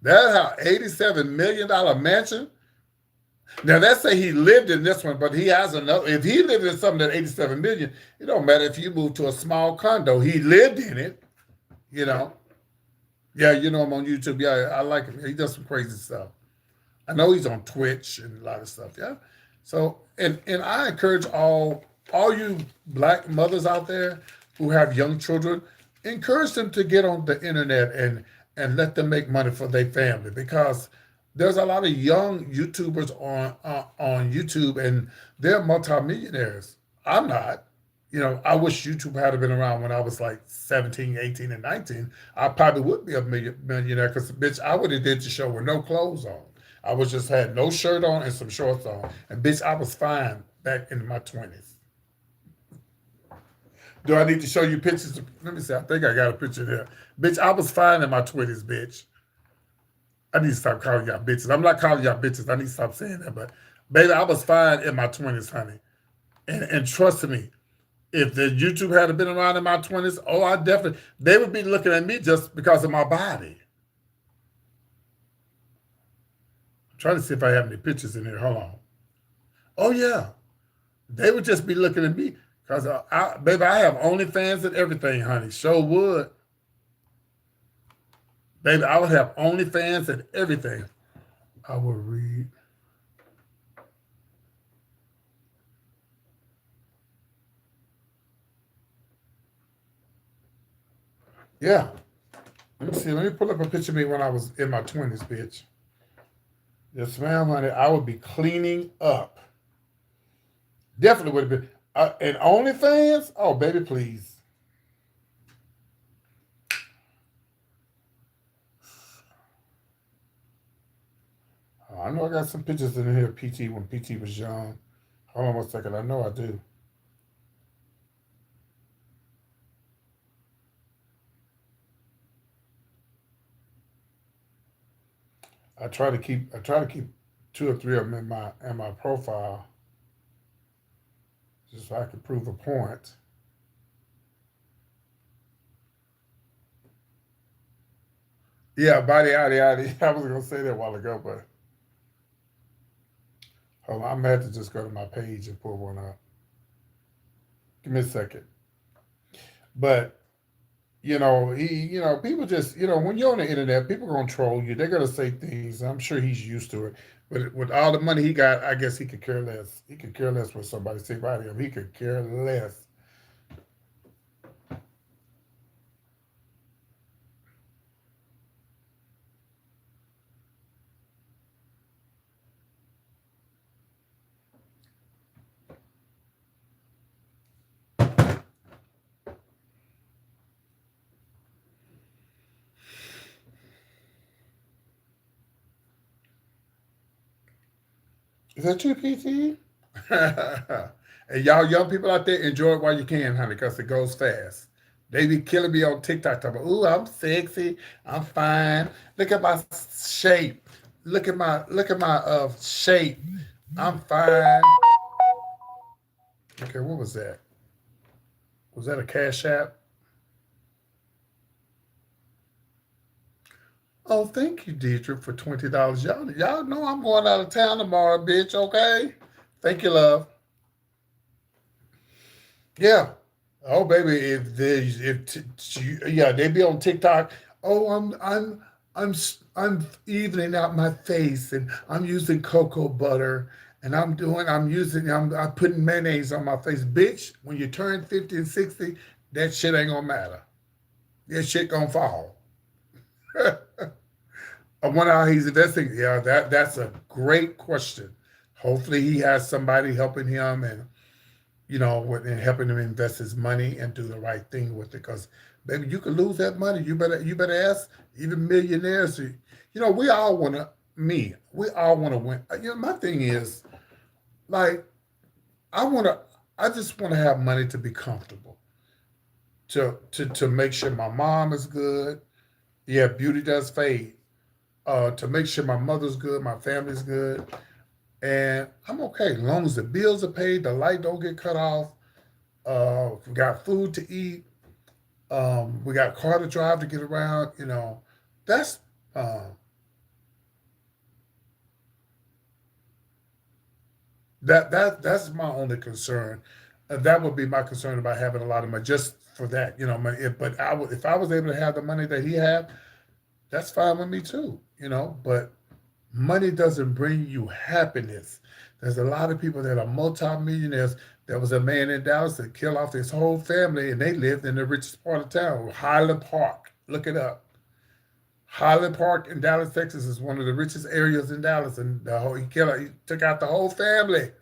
That house, $87 million mansion. Now, let's say he lived in this one, but he has another. If he lived in something that $87 million, it don't matter if you move to a small condo. He lived in it, Yeah, him on YouTube. Yeah, I like him. He does some crazy stuff. I know he's on Twitch and a lot of stuff. Yeah. So, and I encourage all you Black mothers out there who have young children, encourage them to get on the internet and let them make money for their family, because there's a lot of young YouTubers on YouTube, and they're multimillionaires. I'm not. You know, I wish YouTube had been around when I was like 17, 18, and 19. I probably would be a millionaire because, bitch, I would have did the show with no clothes on. I was just had no shirt on and some shorts on. And, bitch, I was fine back in my 20s. Do I need to show you pictures? Let me see. I think I got a picture there. Bitch, I was fine in my 20s, bitch. I need to stop calling y'all bitches. I'm not calling y'all bitches. I need to stop saying that. But, baby, I was fine in my 20s, honey. And trust me, if the YouTube had been around in my 20s, oh, I definitely, they would be looking at me just because of my body. I'm trying to see if I have any pictures in here. Hold on. Oh, yeah. They would just be looking at me because, baby, I have OnlyFans and everything, honey. Sure would. Baby, I would have OnlyFans and everything. I will read. Yeah. Let me see. Let me pull up a picture of me when I was in my 20s, bitch. Yes, ma'am, honey. I would be cleaning up. Definitely would have been. And OnlyFans? Oh, baby, please. Oh, I know I got some pictures in here, PT, when PT was young. Hold on 1 second. I know I do. I try to keep 2 or 3 of them in my profile, just so I can prove a point. Yeah, body outy outy. I was gonna say that a while ago, but hold on, I'm gonna have to just go to my page and pull one up. Give me a second. But people just, when you're on the internet, people gonna troll you. They're gonna say things. I'm sure he's used to it. But with all the money he got, I guess he could care less. He could care less what somebody say about him. He could care less. Is that you, PT? And y'all young people out there, enjoy it while you can, honey, because it goes fast. They be killing me on TikTok talking about, ooh, I'm sexy, I'm fine. Look at my shape. Look at my shape. I'm fine. Okay, what was that? Was that a Cash App? Oh, thank you, Deidre, for $20. Y'all know I'm going out of town tomorrow, bitch. Okay. Thank you, love. Yeah. Oh, baby, yeah, they be on TikTok. Oh, I'm evening out my face, and I'm using cocoa butter, and I'm putting mayonnaise on my face, bitch. When you turn 50 and 60, that shit ain't gonna matter. That shit gonna fall. I wonder how he's investing. Yeah, that's a great question. Hopefully, he has somebody helping him, and and helping him invest his money and do the right thing with it. Because, baby, you could lose that money. You better ask even millionaires. We all want to. We all want to win. My thing is, like, I just want to have money to be comfortable. To make sure my mom is good. Yeah, beauty does fade. To make sure my mother's good, my family's good, and I'm okay as long as the bills are paid, the light don't get cut off. We got food to eat. We got a car to drive to get around. That's uh, that's my only concern. That would be my concern about having a lot of money, just for that. But if I was able to have the money that he had, that's fine with me too. But money doesn't bring you happiness. There's a lot of people that are multimillionaires. There was a man in Dallas that killed off his whole family, and they lived in the richest part of town, Highland Park. Look it up. Highland Park in Dallas, Texas is one of the richest areas in Dallas, and he took out the whole family.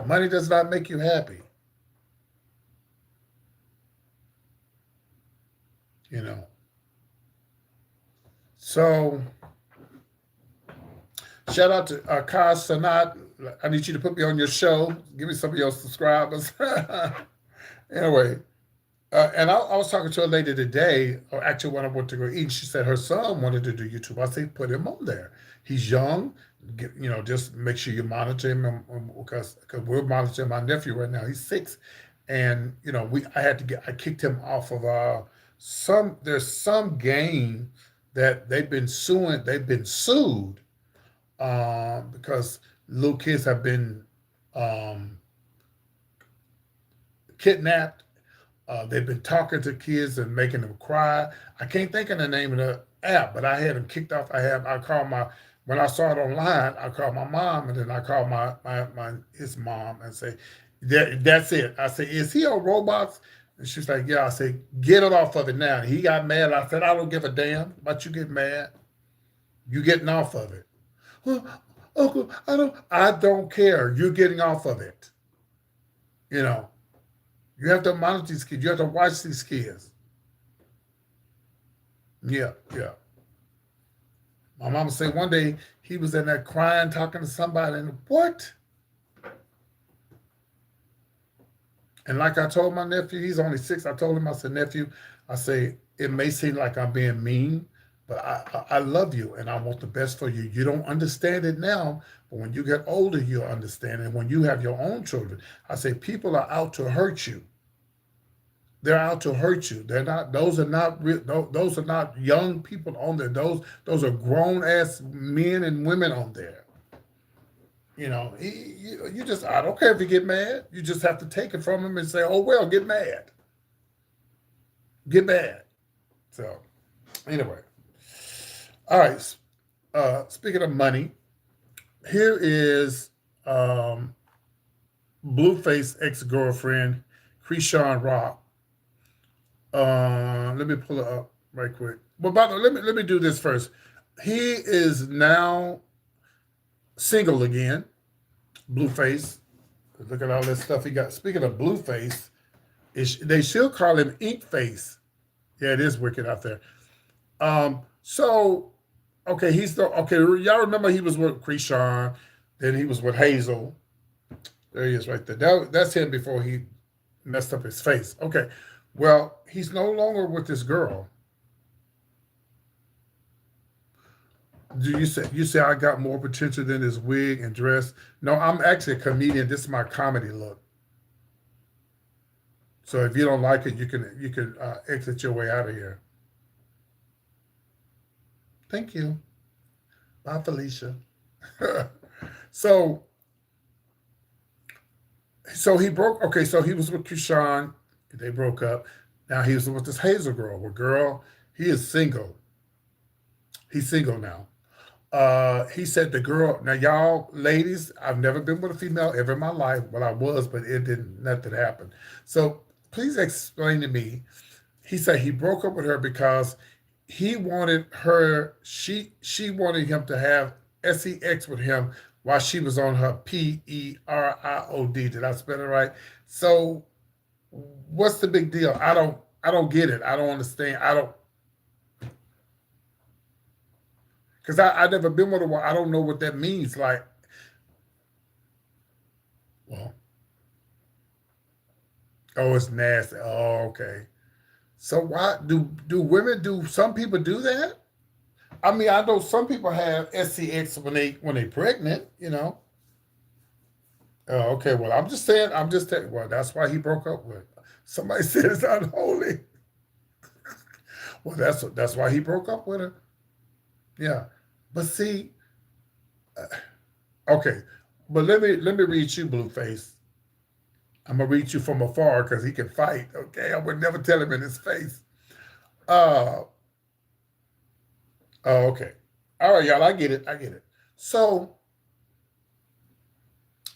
Money does not make you happy. You know. So, shout out to Kaz Sanat. I need you to put me on your show. Give me some of your subscribers. Anyway, and I was talking to a lady today, or actually when I went to go eat, she said her son wanted to do YouTube. I said, put him on there. He's young. Just make sure you monitor him because we're monitoring my nephew right now. He's 6. And, I kicked him off of there's some game that they've been sued because little kids have been kidnapped. They've been talking to kids and making them cry. I can't think of the name of the app, but I had them kicked off. When I saw it online, I called my mom, and then I called his mom and say, that's it. I said, is he on Roblox? And she's like, yeah. I said, get it off of it now. And he got mad. I said, I don't give a damn about you get mad. You getting off of it. Well, Uncle, I don't care. You're getting off of it. You have to monitor these kids. You have to watch these kids. Yeah. My mama said one day he was in there crying, talking to somebody, and what? And like I told my nephew, he's only 6. I told him, I said, nephew, I say, it may seem like I'm being mean, but I love you and I want the best for you. You don't understand it now, but when you get older, you'll understand it. When you have your own children, I say, people are out to hurt you. They're out to hurt you. They're not. Those are not real. Those are not young people on there. Those are grown ass men and women on there. You just. I don't care if you get mad. You just have to take it from them and say, "Oh well, get mad. Get mad." So, anyway, all right. Speaking of money, here is Blueface ex-girlfriend, Krishan Rock. Let me pull it up right quick. But by the way, let me do this first. He is now single again, Blueface. Look at all this stuff he got. Speaking of Blueface, they still call him Ink Face. Yeah, it is wicked out there. So okay, y'all remember he was with Krishan, then he was with Hazel. There he is right there. That's him before he messed up his face. Okay. Well, he's no longer with this girl. You say I got more potential than his wig and dress? No, I'm actually a comedian. This is my comedy look. So if you don't like it, you can exit your way out of here. Thank you. Bye, Felicia. So he broke. Okay, so he was with Krishan. They broke up. Now he was with this Hazel girl. He is single. He's single now. He said the girl, now y'all ladies, I've never been with a female ever in my life. Well, I was, but nothing happened. So please explain to me. He said he broke up with her because he wanted her, she wanted him to have sex with him while she was on her period. Did I spell it right? So what's the big deal? I don't get it. I don't understand. Because I've never been with a woman. I don't know what that means. Like, well, oh, it's nasty. Oh, okay. So why do some people do that? I mean, I know some people have sex when they pregnant, Oh, okay. Well, I'm just saying. Well, that's why he broke up with. Somebody said it's unholy. Well, that's why he broke up with her. Yeah, but see, okay. But let me read you, Blueface. I'm gonna read you from afar because he can fight. Okay, I would never tell him in his face. Oh, okay. All right, y'all. I get it. So.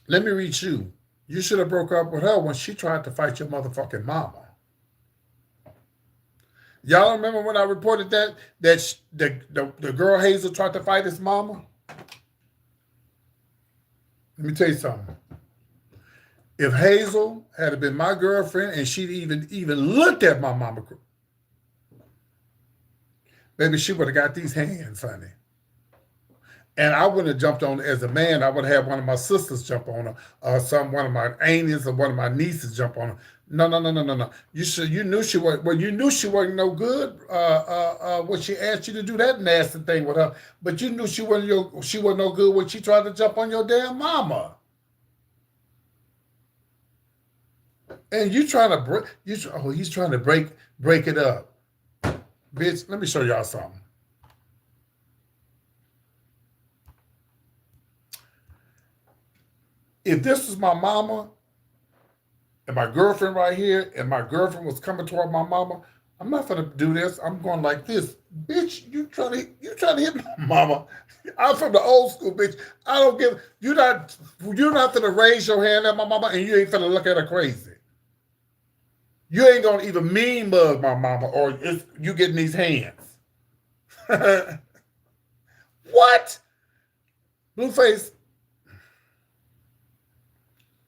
Let me read you. You should have broke up with her when she tried to fight your motherfucking mama. Y'all remember when I reported the girl Hazel tried to fight his mama? Let me tell you something. If Hazel had been my girlfriend and she'd even looked at my mama, maybe she would have got these hands, honey. And I wouldn't have jumped on her as a man. I would have had one of my sisters jump on her, or one of my aunties or one of my nieces jump on her. No, no, no, no, no, no. You knew she was well. You knew she wasn't no good. When she asked you to do that nasty thing with her, but you knew she wasn't no good when she tried to jump on your damn mama. And you trying to break? He's trying to break it up, bitch. Let me show y'all something. If this was my mama and my girlfriend right here, and my girlfriend was coming toward my mama, I'm not gonna do this. I'm going like this, bitch. You trying to hit my mama? I'm from the old school, bitch. I don't give. You're not gonna raise your hand at my mama, and you ain't gonna look at her crazy. You ain't gonna even mean mug my mama, or you getting these hands. What? Blueface.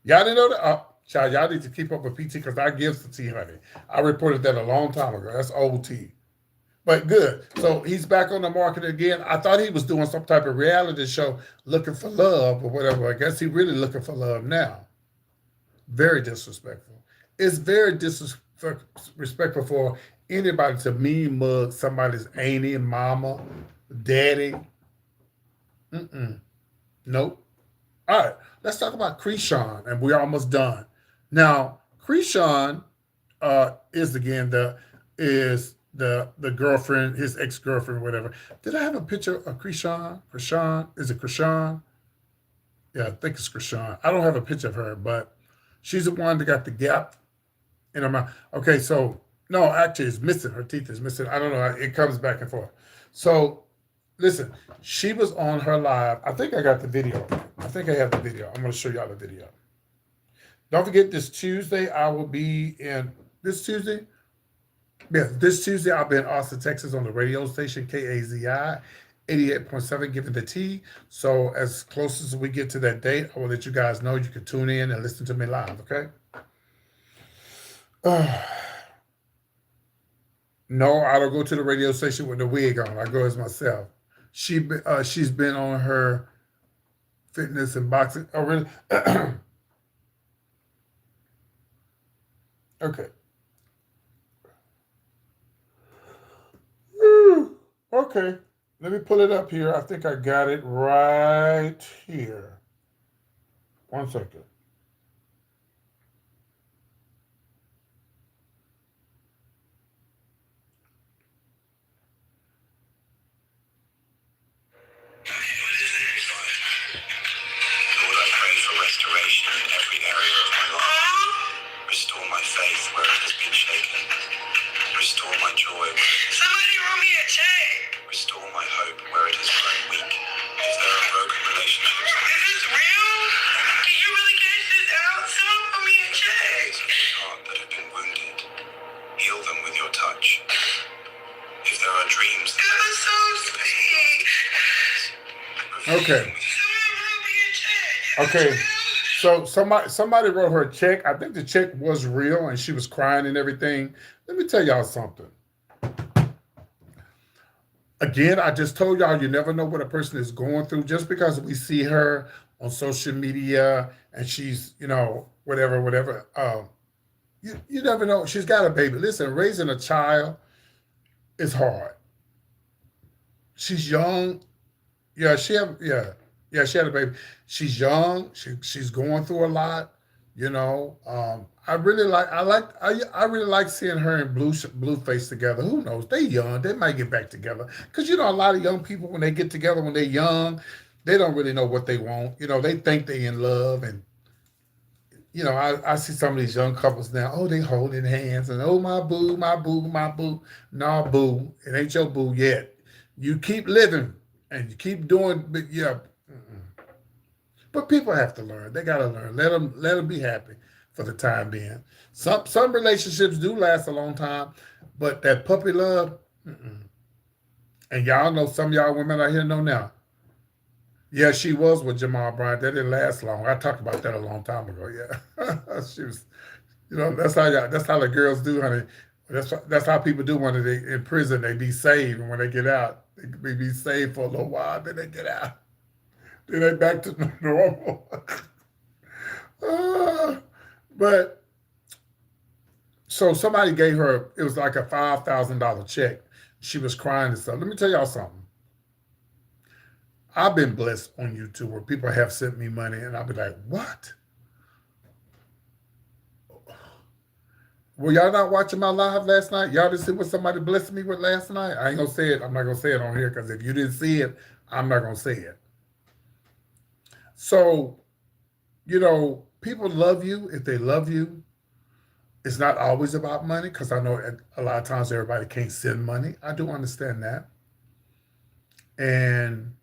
Y'all didn't know that? Child, y'all need to keep up with PT because I give the tea, honey. I reported that a long time ago. That's old tea. But good. So he's back on the market again. I thought he was doing some type of reality show looking for love or whatever. I guess he's really looking for love now. Very disrespectful. It's very disrespectful for anybody to mean mug somebody's auntie, mama, daddy. Nope. All right, let's talk about Krishan, and we're almost done. Now, Krishan is the girlfriend, his ex-girlfriend, whatever. Did I have a picture of Krishan? Krishan? Is it Krishan? Yeah, I think it's Krishan. I don't have a picture of her, but she's the one that got the gap in her mouth. Okay, so, no, actually, it's missing. Her teeth is missing. I don't know. It comes back and forth. So, listen, she was on her live. I think I got the video. I think I have the video. I'm going to show y'all the video. Don't forget, this Tuesday, I will be in, this Tuesday? Yeah, this Tuesday, I'll be in Austin, Texas on the radio station, KAZI, 88.7, giving the tea. So as close as we get to that date, I will let you guys know. You can tune in and listen to me live, okay? No, I don't go to the radio station with the wig on. I go as myself. She's been on her fitness and boxing. Oh, really? Okay. Okay. Let me pull it up here. I think I got it right here. 1 second. Restoration in every area of my life. Restore my faith where it has been shaken. Restore my joy. Somebody wrote me a check. Restore my hope where it has grown weak. If there are broken relationships, is this real? Can you really cash this out? Someone wrote me a check. Heart that have been wounded, heal them with your touch. If there are dreams that was so sweet. Okay. Okay. So somebody wrote her a check. I think the check was real and she was crying and everything. Let me tell y'all something. Again, I just told y'all you never know what a person is going through. Just because we see her on social media and she's, whatever. You never know. She's got a baby. Listen, raising a child is hard. She's young. Yeah, she had a baby. She's young. She's going through a lot. I really like seeing her and Blueface together. Who knows? They young. They might get back together. Because a lot of young people when they get together when they're young, they don't really know what they want. They think they in love, and I see some of these young couples now. Oh, they holding hands and oh my boo, my boo, my boo. No, boo, it ain't your boo yet. You keep living and you keep doing. But yeah. But people have to learn. They gotta learn. Let them be happy. for the time being. Some relationships do last a long time, but that puppy love, and y'all know, some of y'all women out here know now. Yeah, she was with Jamal Bryant. That didn't last long. I talked about that a long time ago. Yeah, she was. That's how the girls do, honey. That's how people do when they in prison. They be saved, and when they get out, they be saved for a little while. Then they get out. Then they back to normal. But so somebody gave her. It was like a $5,000 check. She was crying and stuff. Let me tell y'all something. I've been blessed on YouTube where people have sent me money, and I'll be like, "What? Were y'all not watching my live last night? Y'all didn't see what somebody blessed me with last night? I ain't gonna say it. I'm not gonna say it on here because if you didn't see it, I'm not gonna say it. So, people love you if they love you. It's not always about money because I know a lot of times everybody can't send money. I do understand that. And,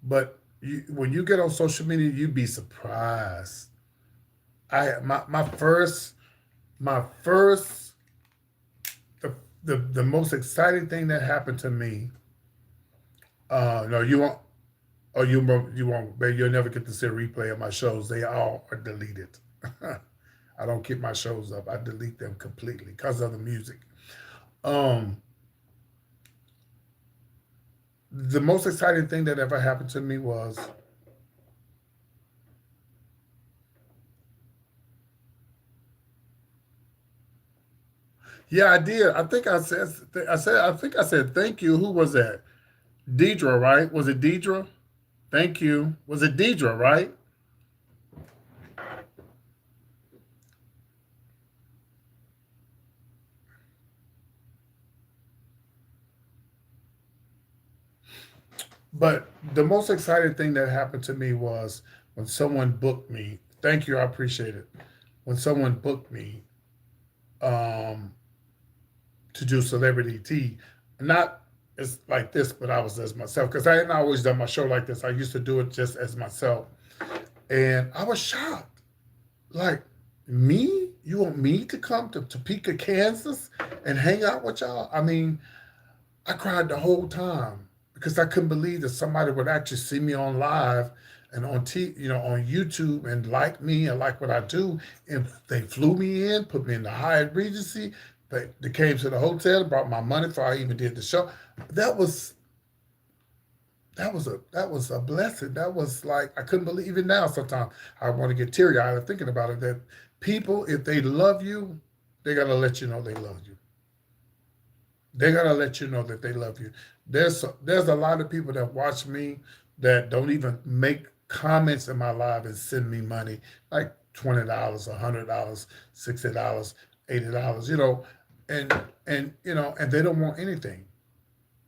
but when you get on social media, you'd be surprised. My first the most exciting thing that happened to me. No, you won't. Oh, you won't. Baby, you'll never get to see a replay of my shows. They all are deleted. I don't keep my shows up. I delete them completely because of the music. The most exciting thing that ever happened to me was I did. I think I said thank you. Who was that? Deidre, right? Was it Deidre? Thank you. Was it Deidre, right? But the most exciting thing that happened to me was when someone booked me. Thank you. I appreciate it. When someone booked me to do celebrity tea, not as like this, but I was as myself because I hadn't always done my show like this. I used to do it just as myself, and I was shocked. Like, me? You want me to come to Topeka, Kansas, and hang out with y'all? I mean, I cried the whole time because I couldn't believe that somebody would actually see me on live and on on YouTube and like me and like what I do. And they flew me in, put me in the Hyatt Regency. They came to the hotel, brought my money before I even did the show. That was a blessing. That was like, I couldn't believe it now. Sometimes I want to get teary-eyed thinking about it, that people, if they love you, they got to let you know they love you. They got to let you know that they love you. There's a lot of people that watch me that don't even make comments in my live and send me money, like $20, $100, $60, $80, and they don't want anything.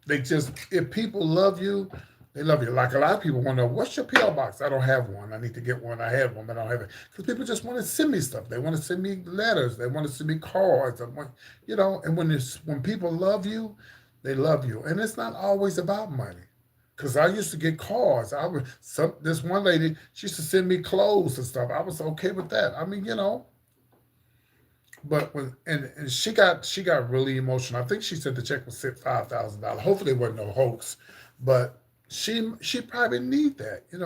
They just, if people love you, they love you. Like, a lot of people want to know, what's your P.O. box? I don't have one. I need to get one. I have one, but I don't have it. Because people just want to send me stuff. They want to send me letters. They want to send me cards. And when people love you, they love you. And it's not always about money. Because I used to get cards. This one lady, she used to send me clothes and stuff. I was okay with that. I mean, but and she got really emotional. I think she said the check was $5,000. Hopefully it wasn't no hoax, but she probably need that. I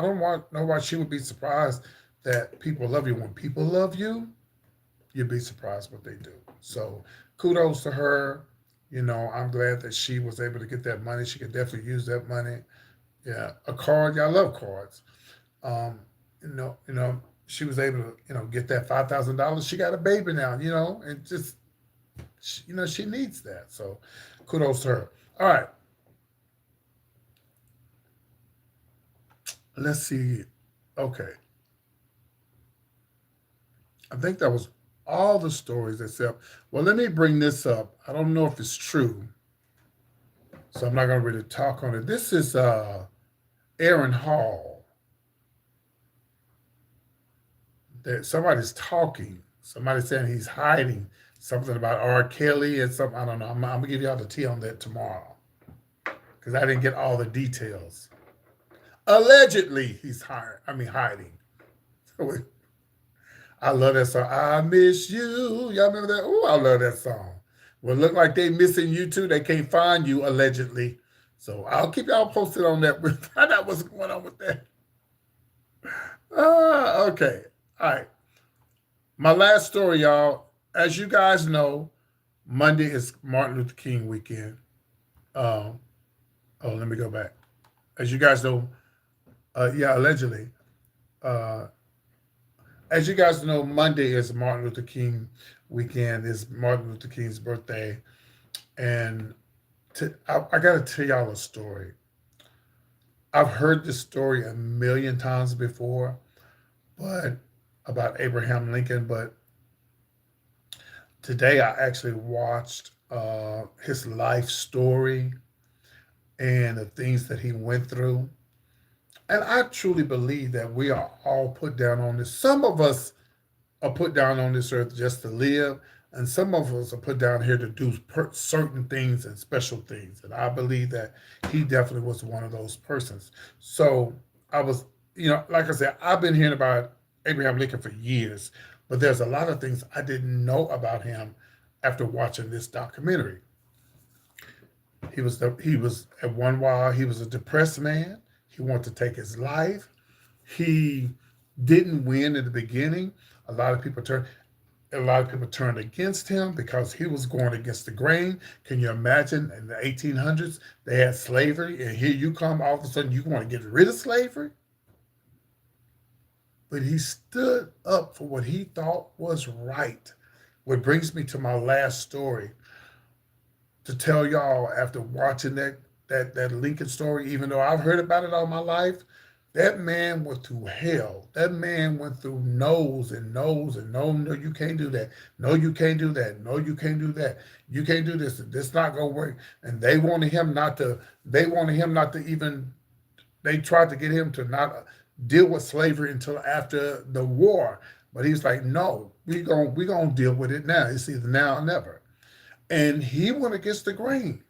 don't know why she would be surprised that people love you. When people love you, you'd be surprised what they do. So kudos to her. I'm glad that she was able to get that money. She could definitely use that money. Yeah, a card. Yeah, I love cards. She was able to, get that $5,000. She got a baby now, and just, she needs that. So kudos to her. All right. Let's see. Okay. I think that was all the stories except, well, let me bring this up. I don't know if it's true, so I'm not going to really talk on it. This is Aaron Hall. That somebody's talking. Somebody's saying he's hiding something about R. Kelly and something. I don't know. I'm going to give y'all the tea on that tomorrow because I didn't get all the details. Allegedly, he's hiding. I love that song. I miss you. Y'all remember that? Oh, I love that song. Well, look like they missing you too. They can't find you allegedly. So I'll keep y'all posted on that. Find out what's going on with that. Okay. All right. My last story, y'all. As you guys know, Monday is Martin Luther King weekend. Um, let me go back. As you guys know, yeah, allegedly. Uh, as you guys know, Monday is Martin Luther King weekend. Is Martin Luther King's birthday, and I got to tell y'all a story. I've heard this story a million times before, but about Abraham Lincoln. But today I actually watched his life story and the things that he went through. And I truly believe that we are all put down on this. Some of us are put down on this earth just to live, and some of us are put down here to do certain things and special things. And I believe that he definitely was one of those persons. So I was, like I said, I've been hearing about Abraham Lincoln for years, but there's a lot of things I didn't know about him after watching this documentary. He was at one while he was a depressed man. He wanted to take his life. He didn't win in the beginning. A lot of people turned against him because he was going against the grain. Can you imagine in the 1800s they had slavery, and here you come, all of a sudden you want to get rid of slavery? But he stood up for what he thought was right. What brings me to my last story to tell y'all after watching that Lincoln story, even though I've heard about it all my life, that man went through hell. That man went through no's and no's and no, you can't do that. No, you can't do that. No, you can't do that. You can't do this. This not gonna work. And they wanted him not to even, they tried to get him to not deal with slavery until after the war. But he's like, no, we gonna deal with it now. It's either now or never. And he went against the grain.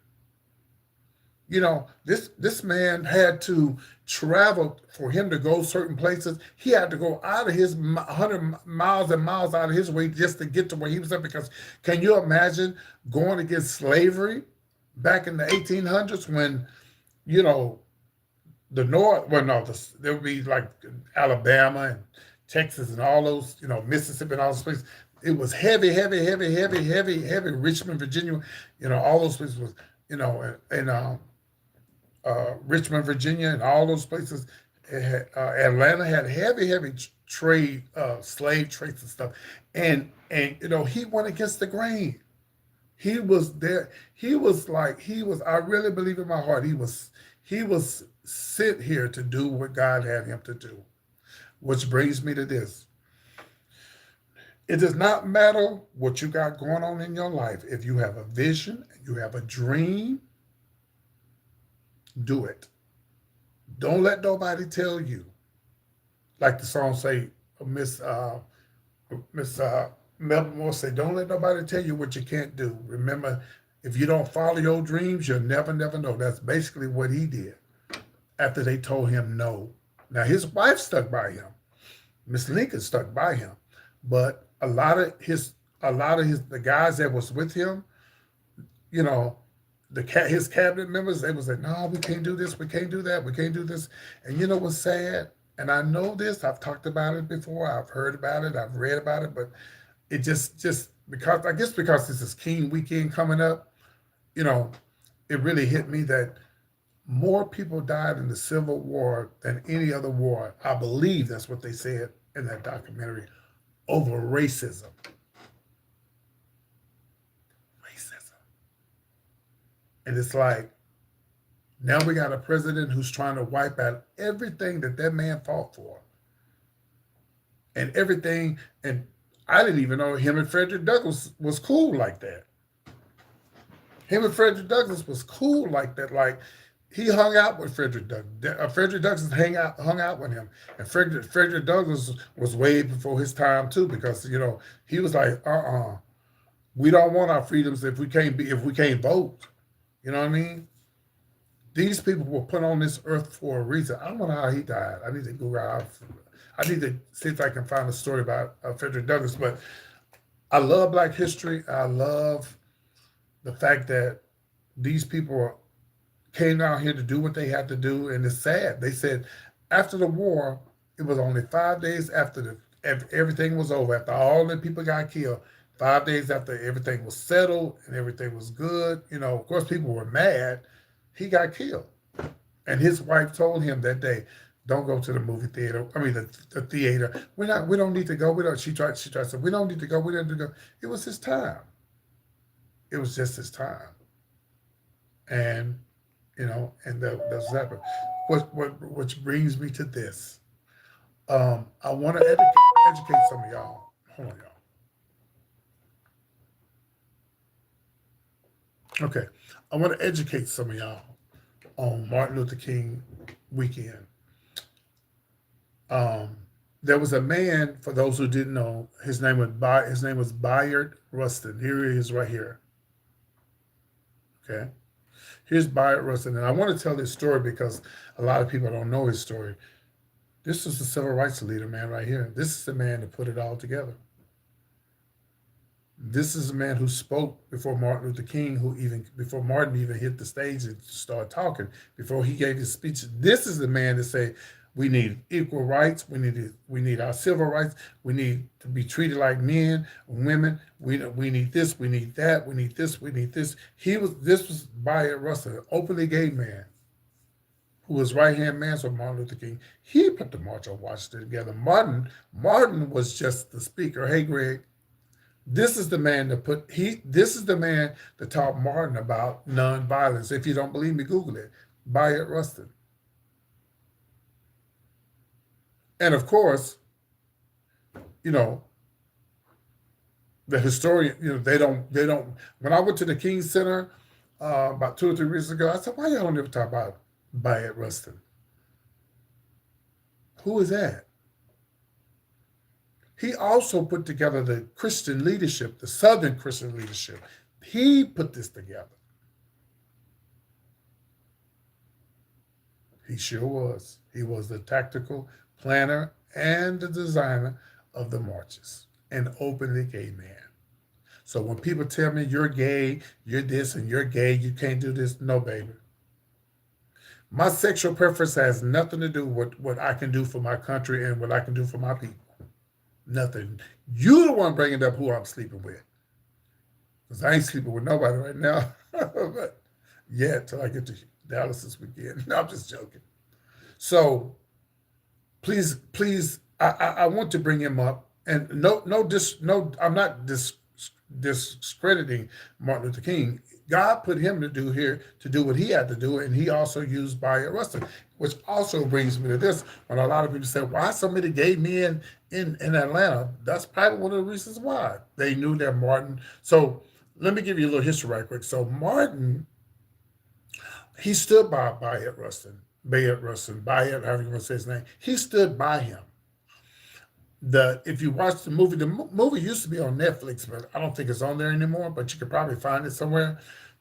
This man had to travel for him to go certain places. He had to go out of his 100 miles and miles out of his way just to get to where he was at. Because can you imagine going against slavery back in the 1800s when, the North, well, no, there would be like Alabama and Texas and all those, Mississippi and all those places. It was heavy, heavy, heavy, heavy, heavy, heavy. Richmond, Virginia, all those places was, and Richmond, Virginia, and all those places. Atlanta had heavy, heavy trade, slave trades and stuff. And he went against the grain. He was there. I really believe in my heart, he was sent here to do what God had him to do. Which brings me to this. It does not matter what you got going on in your life. If you have a vision, you have a dream, do it. Don't let nobody tell you. Like the song say, Miss Melvin Moore say, don't let nobody tell you what you can't do. Remember, if you don't follow your dreams, you'll never know. That's basically what he did after they told him no. Now his wife stuck by him. Miss Lincoln stuck by him. But a lot of the guys that was with him, his cabinet members, they was like, no, we can't do this, we can't do that, we can't do this. And you know what's sad? And I know this, I've talked about it before, I've heard about it, I've read about it, but it just because this is King Weekend coming up, it really hit me that more people died in the Civil War than any other war. I believe that's what they said in that documentary, over racism. And it's like, now we got a president who's trying to wipe out everything that man fought for. And everything, and I didn't even know him and Frederick Douglass was cool like that. Him and Frederick Douglass was cool like that. Like, he hung out with Frederick Douglass. Frederick Douglass hung out with him. And Frederick Douglass was way before his time too, because, he was like, we don't want our freedoms if we can't vote. You know what I mean? These people were put on this earth for a reason. I don't know how he died. I need to Google I need to see if I can find a story about Frederick Douglass. But I love Black history. I love the fact that these people came down here to do what they had to do, and it's sad. They said after the war, it was only 5 days after everything was over, after all the people got killed. 5 days after everything was settled and everything was good, of course, people were mad. He got killed, and his wife told him that day, "Don't go to the movie theater. I mean, the theater. We don't need to go. We don't." She tried to say, "We don't need to go. We don't need to go." It was his time. It was just his time, and and that's what happened. Which brings me to this. I want to educate some of y'all. Hold on, y'all. Okay, I want to educate some of y'all on Martin Luther King weekend. There was a man, for those who didn't know, his name was Bayard Rustin. Here he is right here. Okay. Here's Bayard Rustin, and I want to tell this story because a lot of people don't know his story. This is the civil rights leader, man, right here. This is the man that put it all together. This is a man who spoke before Martin Luther King, before Martin even hit the stage and started talking, before he gave his speech. This is the man that said, we need equal rights. We need our civil rights. We need to be treated like men, women. We need this. We need that. We need this. We need this. This was Bayard Rustin, an openly gay man, who was right-hand man for Martin Luther King. He put the March on Washington together. Martin was just the speaker. Hey, Greg, this is the man this is the man that taught Martin about nonviolence. If you don't believe me, Google it. Bayard Rustin. And of course, the historian, they don't, when I went to the King Center about 2 or 3 weeks ago, I said, why y'all don't ever talk about Bayard Rustin? Who is that? He also put together the Christian leadership, the Southern Christian leadership. He put this together. He sure was. He was the tactical planner and the designer of the marches, an openly gay man. So when people tell me you're gay, you're this and you're gay, you can't do this, no, baby. My sexual preference has nothing to do with what I can do for my country and what I can do for my people. Nothing. You're the one bringing up who I'm sleeping with. Because I ain't sleeping with nobody right now. But yeah, till I get to Dallas this weekend. No, I'm just joking. So please, I want to bring him up. And no, I'm not discrediting Martin Luther King. God put him to do what he had to do, and he also used Bayard Rustin, which also brings me to this. When a lot of people say, why so many gay men in Atlanta? That's probably one of the reasons why. They knew that Martin. So let me give you a little history right quick. So Martin, he stood by Bayard Rustin, however you want to say his name. He stood by him. If you watch the movie used to be on Netflix, but I don't think it's on there anymore, but you could probably find it somewhere.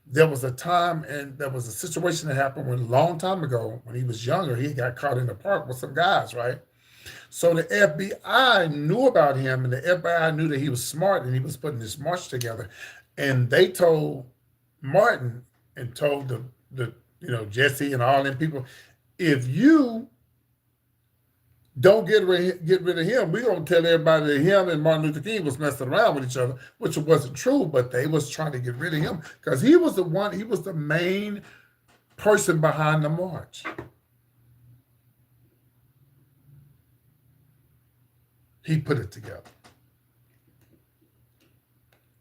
There was a time and there was a situation that happened a long time ago when he was younger. He got caught in the park with some guys, right? So the FBI knew about him, and the FBI knew that he was smart and he was putting this march together. And they told Martin and told the Jesse and all them people, if you don't get rid of him, we're going to tell everybody that him and Martin Luther King was messing around with each other, which wasn't true, but they was trying to get rid of him because he was the main person behind the march. He put it together.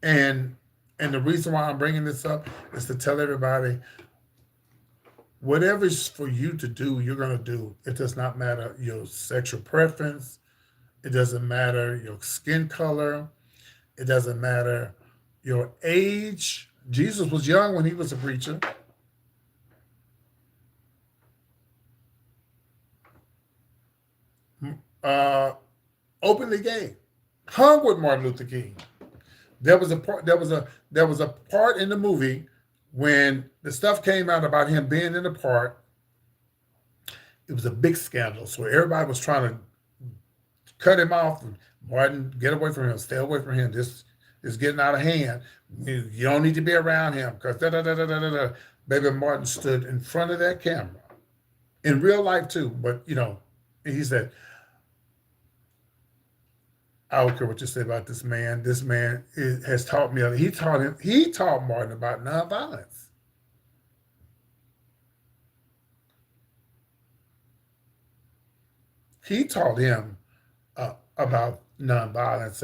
And the reason why I'm bringing this up is to tell everybody, whatever's for you to do, you're going to do. It does not matter your sexual preference. It doesn't matter your skin color. It doesn't matter your age. Jesus was young when he was a preacher. Openly gay. Hung with Martin Luther King. There was a part in the movie when the stuff came out about him being in the park. It was a big scandal. So everybody was trying to cut him off. Martin, get away from him. Stay away from him. This is getting out of hand. You don't need to be around him because da da da da da da da. Baby Martin stood in front of that camera in real life too. But he said, "I don't care what you say about this man. This man has taught me. He taught Martin about nonviolence." He taught him about nonviolence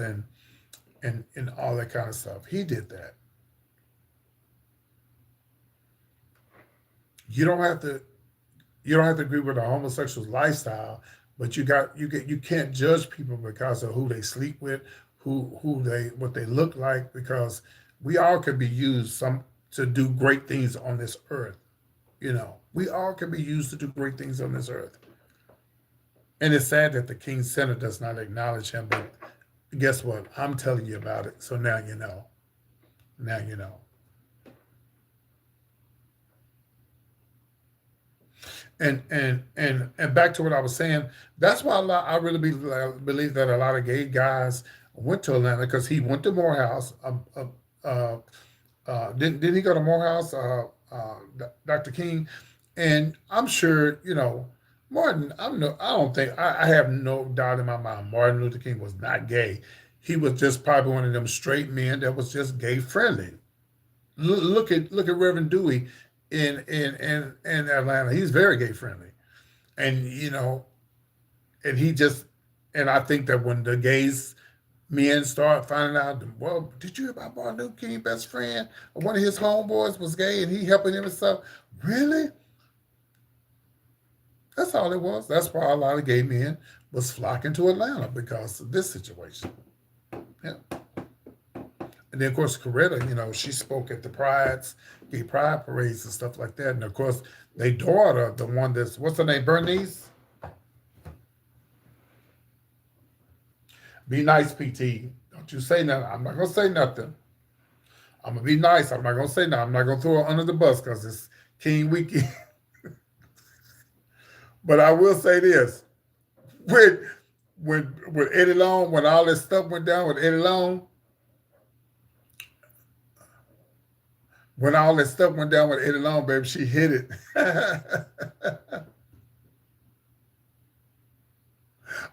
and all that kind of stuff. He did that. You don't have to agree with a homosexual lifestyle, but you can't judge people because of who they sleep with, what they look like, because we all can be used to do great things on this earth. We all can be used to do great things on this earth. And it's sad that the King's Center does not acknowledge him, but guess what? I'm telling you about it. So now you know. Now you know. And back to what I was saying, that's why I really believe that a lot of gay guys went to Atlanta, because he went to Morehouse. Didn't he go to Morehouse, Dr. King? And I'm sure, Martin, I have no doubt in my mind Martin Luther King was not gay. He was just probably one of them straight men that was just gay friendly. Look at Reverend Dewey in Atlanta. He's very gay friendly. And and I think that when the gays men start finding out, well, did you hear about Martin Luther King's best friend? One of his homeboys was gay and he helping him and stuff. Really? That's all it was. That's why a lot of gay men was flocking to Atlanta, because of this situation. Yeah. And then, of course, Coretta, she spoke at the gay pride parades and stuff like that. And, of course, their daughter, the one that's, what's her name, Bernice? Be nice, PT. Don't you say nothing. I'm not going to say nothing. I'm going to be nice. I'm not going to say nothing. I'm not going to throw her under the bus because it's King Weekend. But I will say this. With Eddie Long, when all this stuff went down with Eddie Long, baby, she hit it.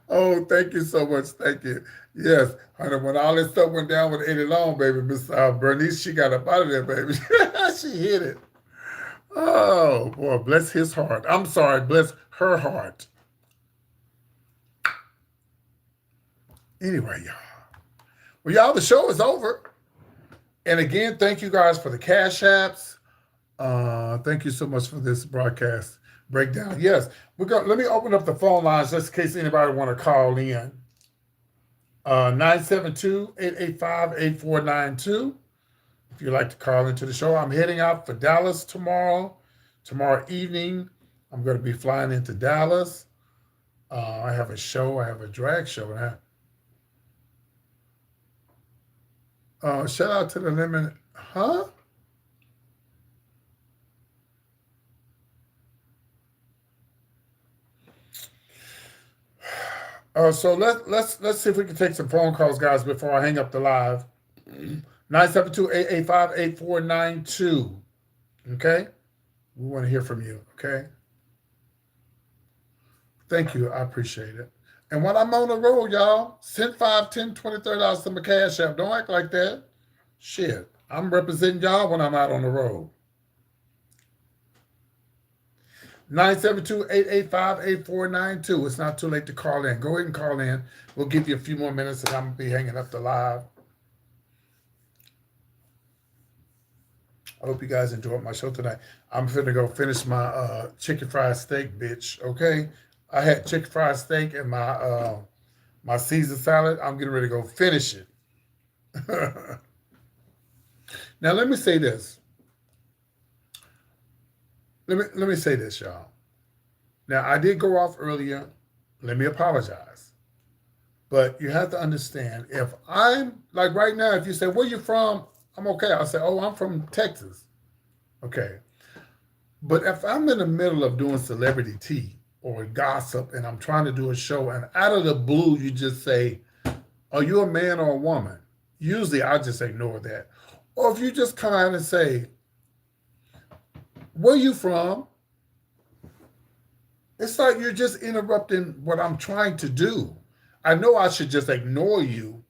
Oh, thank you so much. Thank you. Yes, honey, when all this stuff went down with Eddie Long, baby, Miss Bernice, she got up out of there, baby. She hit it. Oh, boy, bless his heart. I'm sorry, bless her heart. Anyway, y'all. Well, y'all, the show is over. And again, thank you guys for the Cash Apps. Thank you so much for this broadcast breakdown. Yes, let me open up the phone lines just in case anybody want to call in. 972-885-8492. If you'd like to call into the show. I'm heading out for Dallas tomorrow evening. I'm going to be flying into Dallas. I have a show. I have a drag show. Shout out to the Lemon. Huh? So let's see if we can take some phone calls, guys, before I hang up the live. 972-885-8492. Okay? We want to hear from you, okay? Thank you. I appreciate it. And when I'm on the road, y'all, send $5, $10, $20, $30 to my Cash App. Don't act like that. Shit. I'm representing y'all when I'm out on the road. 972-885-8492. It's not too late to call in. Go ahead and call in. We'll give you a few more minutes and I'm going to be hanging up the live. I hope you guys enjoyed my show tonight. I'm finna go finish my chicken fried steak, bitch, okay? I had chicken fried steak and my my Caesar salad. I'm getting ready to go finish it. Now, let me say this. Let me say this, y'all. Now, I did go off earlier. Let me apologize. But you have to understand, if I'm, like right now, if you say, where you from? I'm okay. I'll say, oh, I'm from Texas. Okay. But if I'm in the middle of doing celebrity tea or gossip, and I'm trying to do a show, and out of the blue, you just say, are you a man or a woman? Usually I just ignore that. Or if you just come out and say, where you from? It's like you're just interrupting what I'm trying to do. I know I should just ignore you,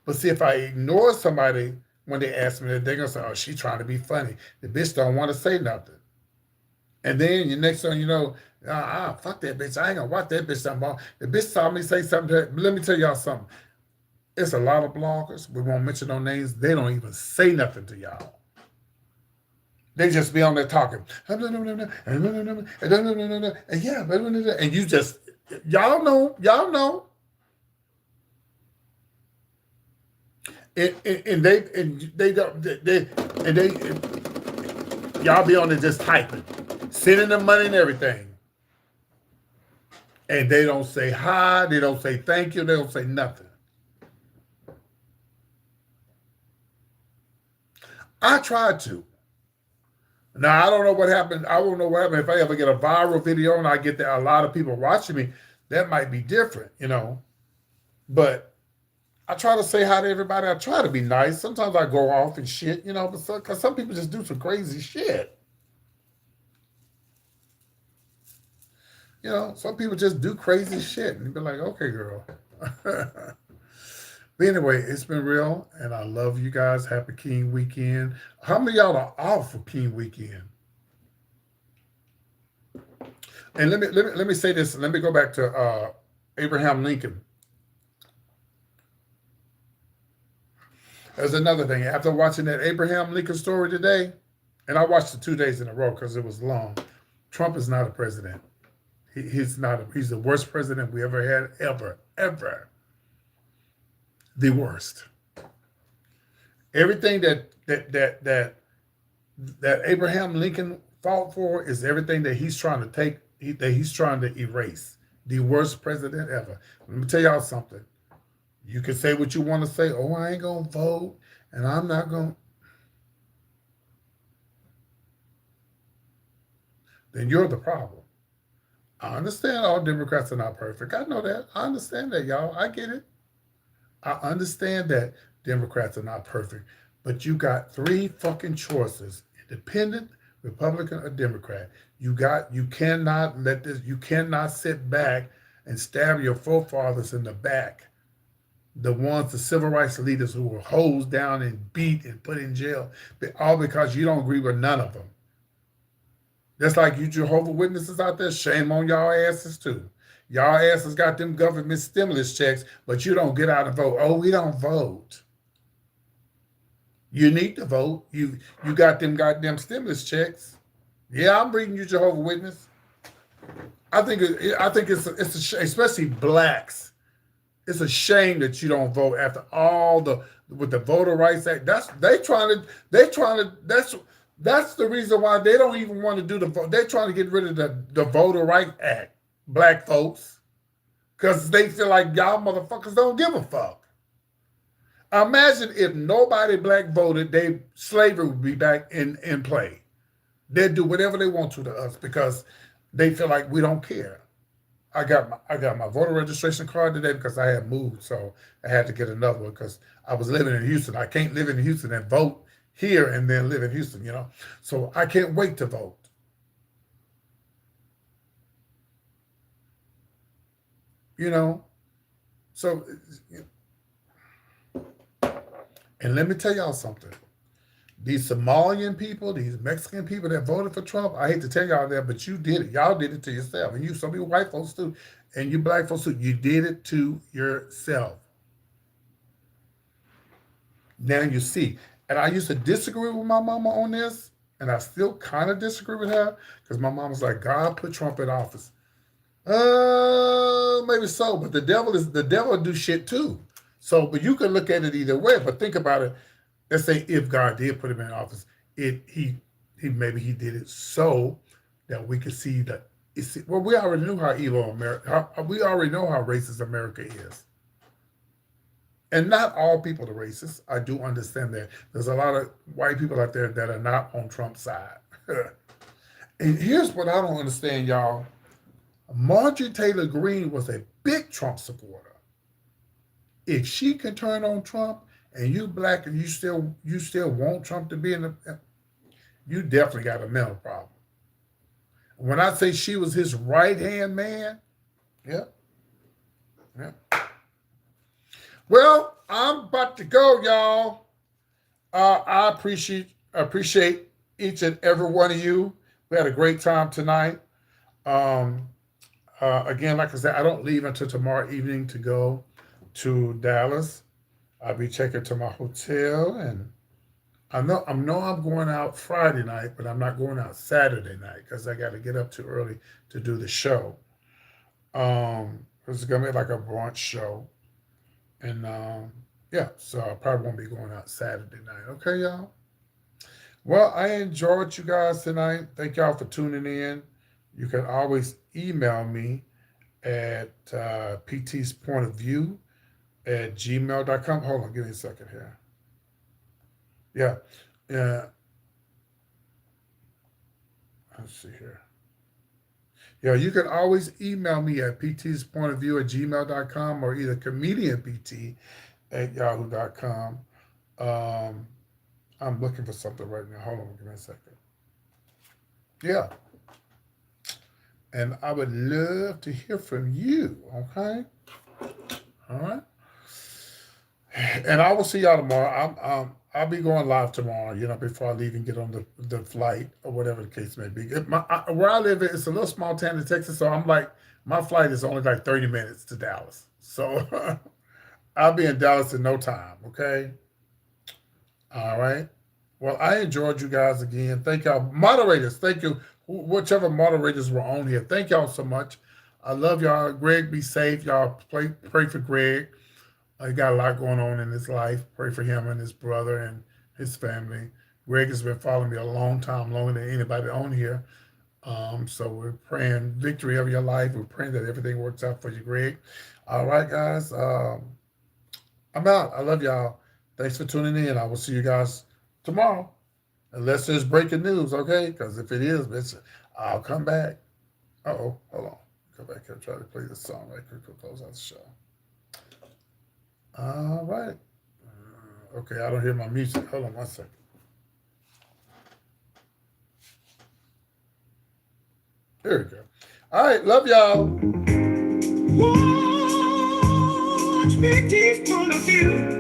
but see, if I ignore somebody when they ask me that, they're going to say, oh, she's trying to be funny. The bitch don't want to say nothing. And then the next thing you know, fuck that bitch. I ain't going to watch that bitch something. The bitch saw me say something to her. Let me tell y'all something. It's a lot of bloggers. We won't mention no names. They don't even say nothing to y'all. They just be on there talking. And yeah, and you just, y'all know. And y'all be on there just typing, sending them money and everything. And they don't say hi, they don't say thank you, they don't say nothing. I tried to. Now, I don't know what happened. I don't know what happened. If I ever get a viral video and I get a lot of people watching me, that might be different, But I try to say hi to everybody. I try to be nice. Sometimes I go off and shit, because some people just do some crazy shit. Some people just do crazy shit. And you be like, okay, girl. But anyway, it's been real, and I love you guys. Happy King Weekend. How many of y'all are off for King Weekend? And let me say this. Let me go back to Abraham Lincoln. There's another thing. After watching that Abraham Lincoln story today, and I watched it 2 days in a row because it was long, Trump is not a president. He's not. He's the worst president we ever had, ever. The worst. Everything that Abraham Lincoln fought for is everything that he's trying to take, that he's trying to erase. The worst president ever. Let me tell y'all something. You can say what you want to say. Oh, I ain't going to vote, and I'm not going to. Then you're the problem. I understand all Democrats are not perfect. I know that. I understand that, y'all. I get it. I understand that Democrats are not perfect. But you got 3 fucking choices. Independent, Republican, or Democrat. You cannot let this, you cannot sit back and stab your forefathers in the back. The civil rights leaders who were hosed down and beat and put in jail, all because you don't agree with none of them. Just like you Jehovah's Witnesses out there, shame on y'all asses too. Y'all asses got them government stimulus checks, but you don't get out and vote. Oh, we don't vote. You need to vote. You got them goddamn stimulus checks. Yeah, I'm reading you Jehovah's Witness. I think it's especially blacks. It's a shame that you don't vote after all with the Voter Rights Act. That's the reason why they don't even want to do the vote. They're trying to get rid of the Voter Rights Act, black folks, because they feel like y'all motherfuckers don't give a fuck. Imagine if nobody black voted, slavery would be back in play. They'd do whatever they want to us because they feel like we don't care. I got my voter registration card today because I had moved, so I had to get another one because I was living in Houston. I can't live in Houston and vote here and then live in Houston, So I can't wait to vote. So, and let me tell y'all something. These Somalian people, these Mexican people that voted for Trump, I hate to tell y'all that, but you did it. Y'all did it to yourself. And some of you white folks too, and you black folks too, you did it to yourself. Now you see. And I used to disagree with my mama on this, and I still kind of disagree with her, because my mom was like, God put Trump in office. Maybe so, but the devil do shit too. So, but you can look at it either way, but think about it. Let's say if God did put him in office, he maybe he did it so that we could see that. Well, we already knew how evil America. We already know how racist America is, and not all people are racist. I do understand that. There's a lot of white people out there that are not on Trump's side. And here's what I don't understand, y'all. Marjorie Taylor Greene was a big Trump supporter. If she can turn on Trump and you black and you still want Trump to be in the, you definitely got a mental problem. When I say she was his right-hand man, yeah. Well, I'm about to go, y'all. I appreciate each and every one of you. We had a great time tonight. Again, like I said, I don't leave until tomorrow evening to go to Dallas. I'll be checking to my hotel, and I know I'm going out Friday night, but I'm not going out Saturday night because I got to get up too early to do the show. It's gonna be like a brunch show, and yeah, so I probably won't be going out Saturday night. Okay, y'all. Well, I enjoyed you guys tonight. Thank y'all for tuning in. You can always email me at ptspointofview@gmail.com. Hold on, give me a second here. Yeah. Let's see here. Yeah, you can always email me at ptspointofview@gmail.com or either comedianpt@yahoo.com. I'm looking for something right now. Hold on, give me a second. Yeah. And I would love to hear from you, okay? All right. And I will see y'all tomorrow. I'll be going live tomorrow, before I leave and get on the flight or whatever the case may be. Where I live, it's a little small town in Texas, so I'm like, my flight is only like 30 minutes to Dallas. So I'll be in Dallas in no time, okay? All right. Well, I enjoyed you guys again. Thank y'all. Moderators, thank you. Whichever moderators were on here, thank y'all so much. I love y'all. Greg, be safe. Y'all pray for Greg. He got a lot going on in his life. Pray for him and his brother and his family. Greg has been following me a long time, longer than anybody on here. So we're praying victory of your life. We're praying that everything works out for you, Greg. All right, guys. I'm out. I love y'all. Thanks for tuning in. I will see you guys tomorrow. Unless there's breaking news, okay? Because if it is, I'll come back. Uh-oh. Hold on. Go back here and try to play this song right quick to close out the show. All right. Okay, I don't hear my music. Hold on 1 second. There we go. All right, love y'all. Watch Big T's point of view.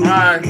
Bye.